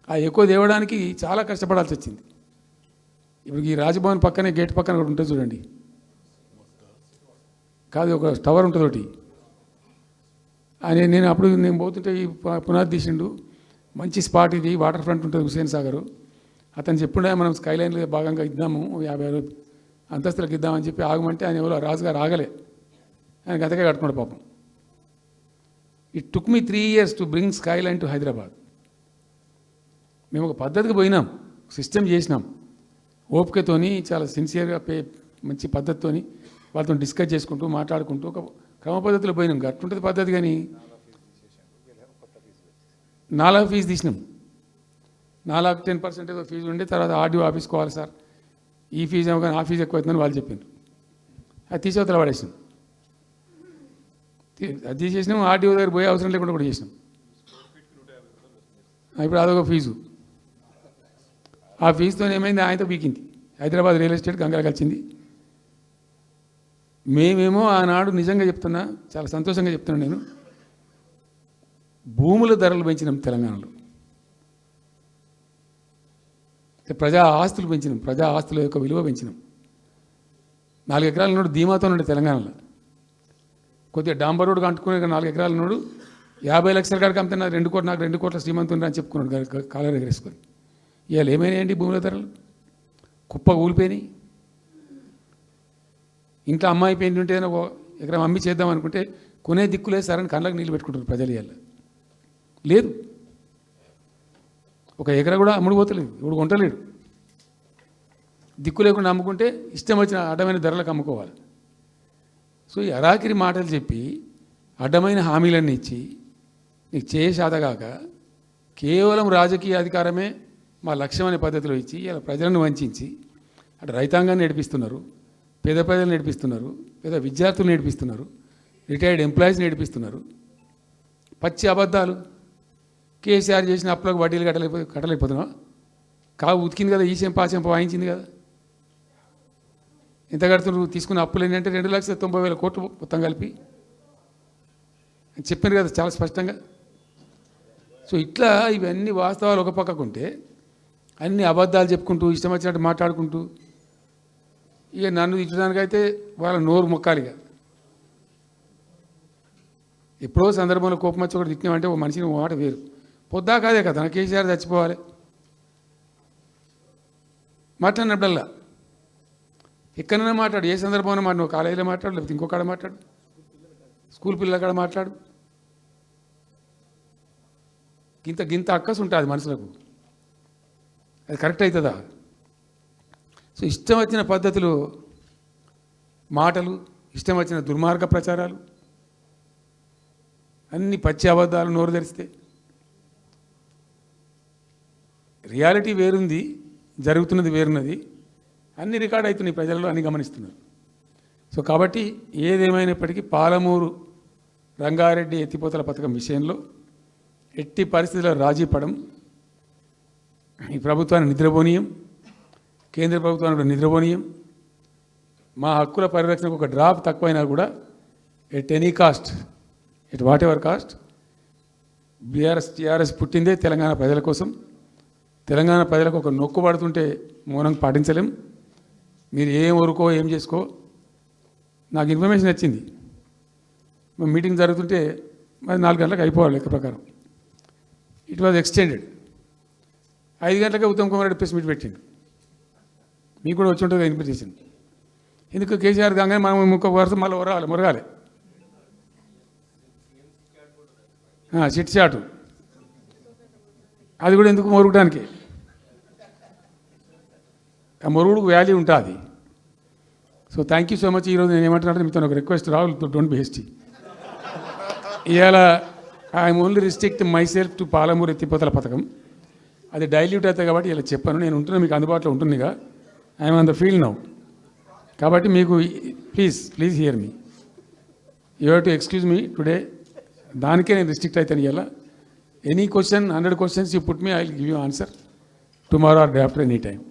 ఆ ఎక్కువ తేవడానికి చాలా కష్టపడాల్సి వచ్చింది. ఇప్పుడు ఈ రాజభవన్ పక్కనే గేట్ పక్కన ఒకటి ఉంటుంది చూడండి, కాదు ఒక టవర్ ఉంటుంది ఒకటి. నేను అప్పుడు నేను పోతుంటే ఈ పునాది తీసిండు, మంచి స్పాట్ ఇది, వాటర్ ఫ్రంట్ ఉంటుంది హుసేన్ సాగర్. అతను చెప్పుండే మనం స్కై లైన్లో భాగంగా ఇద్దాము, 50 అంతస్తులకు ఇద్దామని చెప్పి ఆగమంటే ఆయన ఎవరో రాజుగారు ఆగలే, ఆయన గతకే కట్టుకున్నాడు పాపం. It took me 3 years to bring sky line to Hyderabad. మేము ఒక పద్ధతికి పోయినాం, సిస్టమ్ చేసినాం, ఓపికతోని చాలా సిన్సియర్గా మంచి పద్ధతితోని వాళ్ళతో డిస్కస్ చేసుకుంటూ మాట్లాడుకుంటూ ఒక క్రమ పద్ధతిలో పోయినాం. గట్టుంటుంది పద్ధతి. కానీ 4 ఫీజు తీసినాం, 4 10% ఏదో ఫీజు ఉండే. తర్వాత ఆర్డీఓ ఆఫీస్కోవాలి సార్, ఈ ఫీజు ఏమో కానీ ఆ ఫీజు ఎక్కువ అవుతుందని వాళ్ళు చెప్పారు. అది తీసేవతల పడేసినాం. అది తీసేసినాం, ఆర్డీఓ దగ్గర పోయే అవసరం లేకుండా కూడా చేసినాం. ఇప్పుడు అదొక ఫీజు. ఆ ఫీజుతో ఏమైంది, ఆయనతో బీకింది. హైదరాబాద్ రియల్ ఎస్టేట్ గంగలు కలిసింది. మేమేమో ఆనాడు నిజంగా చెప్తున్నా, చాలా సంతోషంగా చెప్తున్నాను నేను, భూముల ధరలు పెంచినాం తెలంగాణలో, ప్రజా ఆస్తులు పెంచినాం, ప్రజా ఆస్తుల యొక్క విలువ పెంచినాం. 4 ఎకరాల నోడు ధీమాతో ఉండే తెలంగాణలో. కొద్దిగా డాంబర్ రోడ్డు అంటుకునే 4 ఎకరాల నోడు 50 లక్షల కాడికి అమ్మితే నాకు 2 కోట్ల శ్రీమంతుని అని చెప్పుకున్నాడు కాలర్ ఎగరేసుకొని. ఇవాళ ఏమైనాయండి భూముల ధరలు? కుప్ప కూలిపోయినాయి. ఇంట్లో అమ్మాయి పెయింట్ ఉంటే ఒక ఎకరం అమ్మి చేద్దాం అనుకుంటే కొనే దిక్కులేదు సార్ అని కళ్ళకు నీళ్ళు పెట్టుకుంటారు ప్రజలు. ఇవాళ లేదు, ఒక ఎకరా కూడా అమ్ముడు పోతలేదు, ఇప్పుడు కొంటలేడు. దిక్కు లేకుండా అమ్ముకుంటే ఇష్టం వచ్చిన అడ్డమైన ధరలకు అమ్ముకోవాలి. సో ఈ అరాకిరి మాటలు చెప్పి అడ్డమైన హామీలన్నీ ఇచ్చి నీకు చేసాదగాక కేవలం రాజకీయ అధికారమే మా లక్ష్యం అనే పద్ధతిలో ఇచ్చి ఇలా ప్రజలను వంచి అటు రైతాంగాన్ని నడిపిస్తున్నారు, పేద ప్రజలు నడిపిస్తున్నారు, పేద విద్యార్థులు నడిపిస్తున్నారు, రిటైర్డ్ ఎంప్లాయీస్ నడిపిస్తున్నారు. పచ్చి అబద్ధాలు. కేసీఆర్ చేసిన అప్పులకు వడ్డీలు కట్టలేకపోతున్నావా? కావు ఉతికింది కదా, ఈ చెంప ఆ చెంప వాయించింది కదా. ఎంత కడుతున్నారు? తీసుకున్న అప్పులు ఏంటంటే 2,90,000 కోట్లు మొత్తం కలిపి చెప్పారు కదా చాలా స్పష్టంగా. సో ఇట్లా ఇవన్నీ వాస్తవాలు ఒక పక్కకుంటే అన్ని అబద్ధాలు చెప్పుకుంటూ ఇష్టం వచ్చినట్టు మాట్లాడుకుంటూ ఇక నన్ను తిట్టడానికైతే వాళ్ళ నోరు మొక్కాలిగా. ఎప్పుడో సందర్భంలో కోపం వచ్చి ఒకటి తిట్టినామంటే ఓ మనిషిని మాట వేరు. పొద్దా కాదే కదా కేసీఆర్ చచ్చిపోవాలి మాట్లాడినప్పుడల్లా ఎక్కడైనా మాట్లాడు, ఏ సందర్భంలో మాట, నువ్వు కాలేజీలో మాట్లాడు, లేకపోతే ఇంకొకడ మాట్లాడు, స్కూల్ పిల్లల కాడ మాట్లాడు. గింత అక్కసు ఉంటుంది మనుషులకు. అది కరెక్ట్ అవుతుందా? సో ఇష్టం వచ్చిన పద్ధతులు, మాటలు, ఇష్టం వచ్చిన దుర్మార్గ ప్రచారాలు, అన్ని పచ్చి అబద్ధాలు నోరు తెరిస్తే. రియాలిటీ వేరుంది, జరుగుతున్నది వేరున్నది, అన్ని రికార్డ్ అవుతున్నాయి ప్రజల్లో, అన్ని గమనిస్తున్నారు. సో కాబట్టి ఏదేమైనప్పటికీ పాలమూరు రంగారెడ్డి ఎత్తిపోతల పథకం విషయంలో ఎట్టి పరిస్థితుల్లో రాజీ పడం. ఈ ప్రభుత్వాన్ని నిద్రపోనీయం, కేంద్ర ప్రభుత్వాన్ని కూడా నిద్రపోనీయం. మా హక్కుల పరిరక్షణకు ఒక డ్రాప్ తక్కువైనా కూడా at any cost, at what ever cost, TRS పుట్టిందే తెలంగాణ ప్రజల కోసం. తెలంగాణ ప్రజలకు ఒక నొక్కు పడుతుంటే మౌనం పాటించలేం. మీరు ఏం ఊరుకో ఏం చేసుకో. నాకు ఇన్ఫర్మేషన్ వచ్చింది, మీటింగ్ జరుగుతుంటే మరి 4 గంటలకు అయిపోవాలి లెక్క ప్రకారం. It was extended. 5 గంటలకే ఉత్తమ్ కుమార్ రెడ్డి ప్రెస్ మీట్ పెట్టిండు. మీకు కూడా వచ్చి ఉంటుంది ఇన్విటేషన్. ఎందుకు కేసీఆర్ కాగానే మనం ఇంకొక వరుస మళ్ళీ మురగాలి. చిట్ చాటు అది కూడా ఎందుకు మొరగడానికి? ఆ మొరుగుడుకు వాల్యూ ఉంటుంది. So thank you so much. ఈరోజు నేను ఏమంటున్నాను, మీతో ఒక request, Rahul don't be hasty. ఇవాళ I'm only restrict my self to Palamuru ఎత్తిపోతల పథకం. అది డైల్యూట్ అవుతుంది కాబట్టి ఇలా చెప్పాను. నేను ఉంటున్నా, మీకు అందుబాటులో ఉంటుందిగా. I'm on the field now. కాబట్టి మీకు please here me. You have to excuse me today. దానికే నేను రిస్ట్రిక్ట్ అవుతాను ఇలా. Any question 100 questions you put me, I will give you answer tomorrow or day after, any time.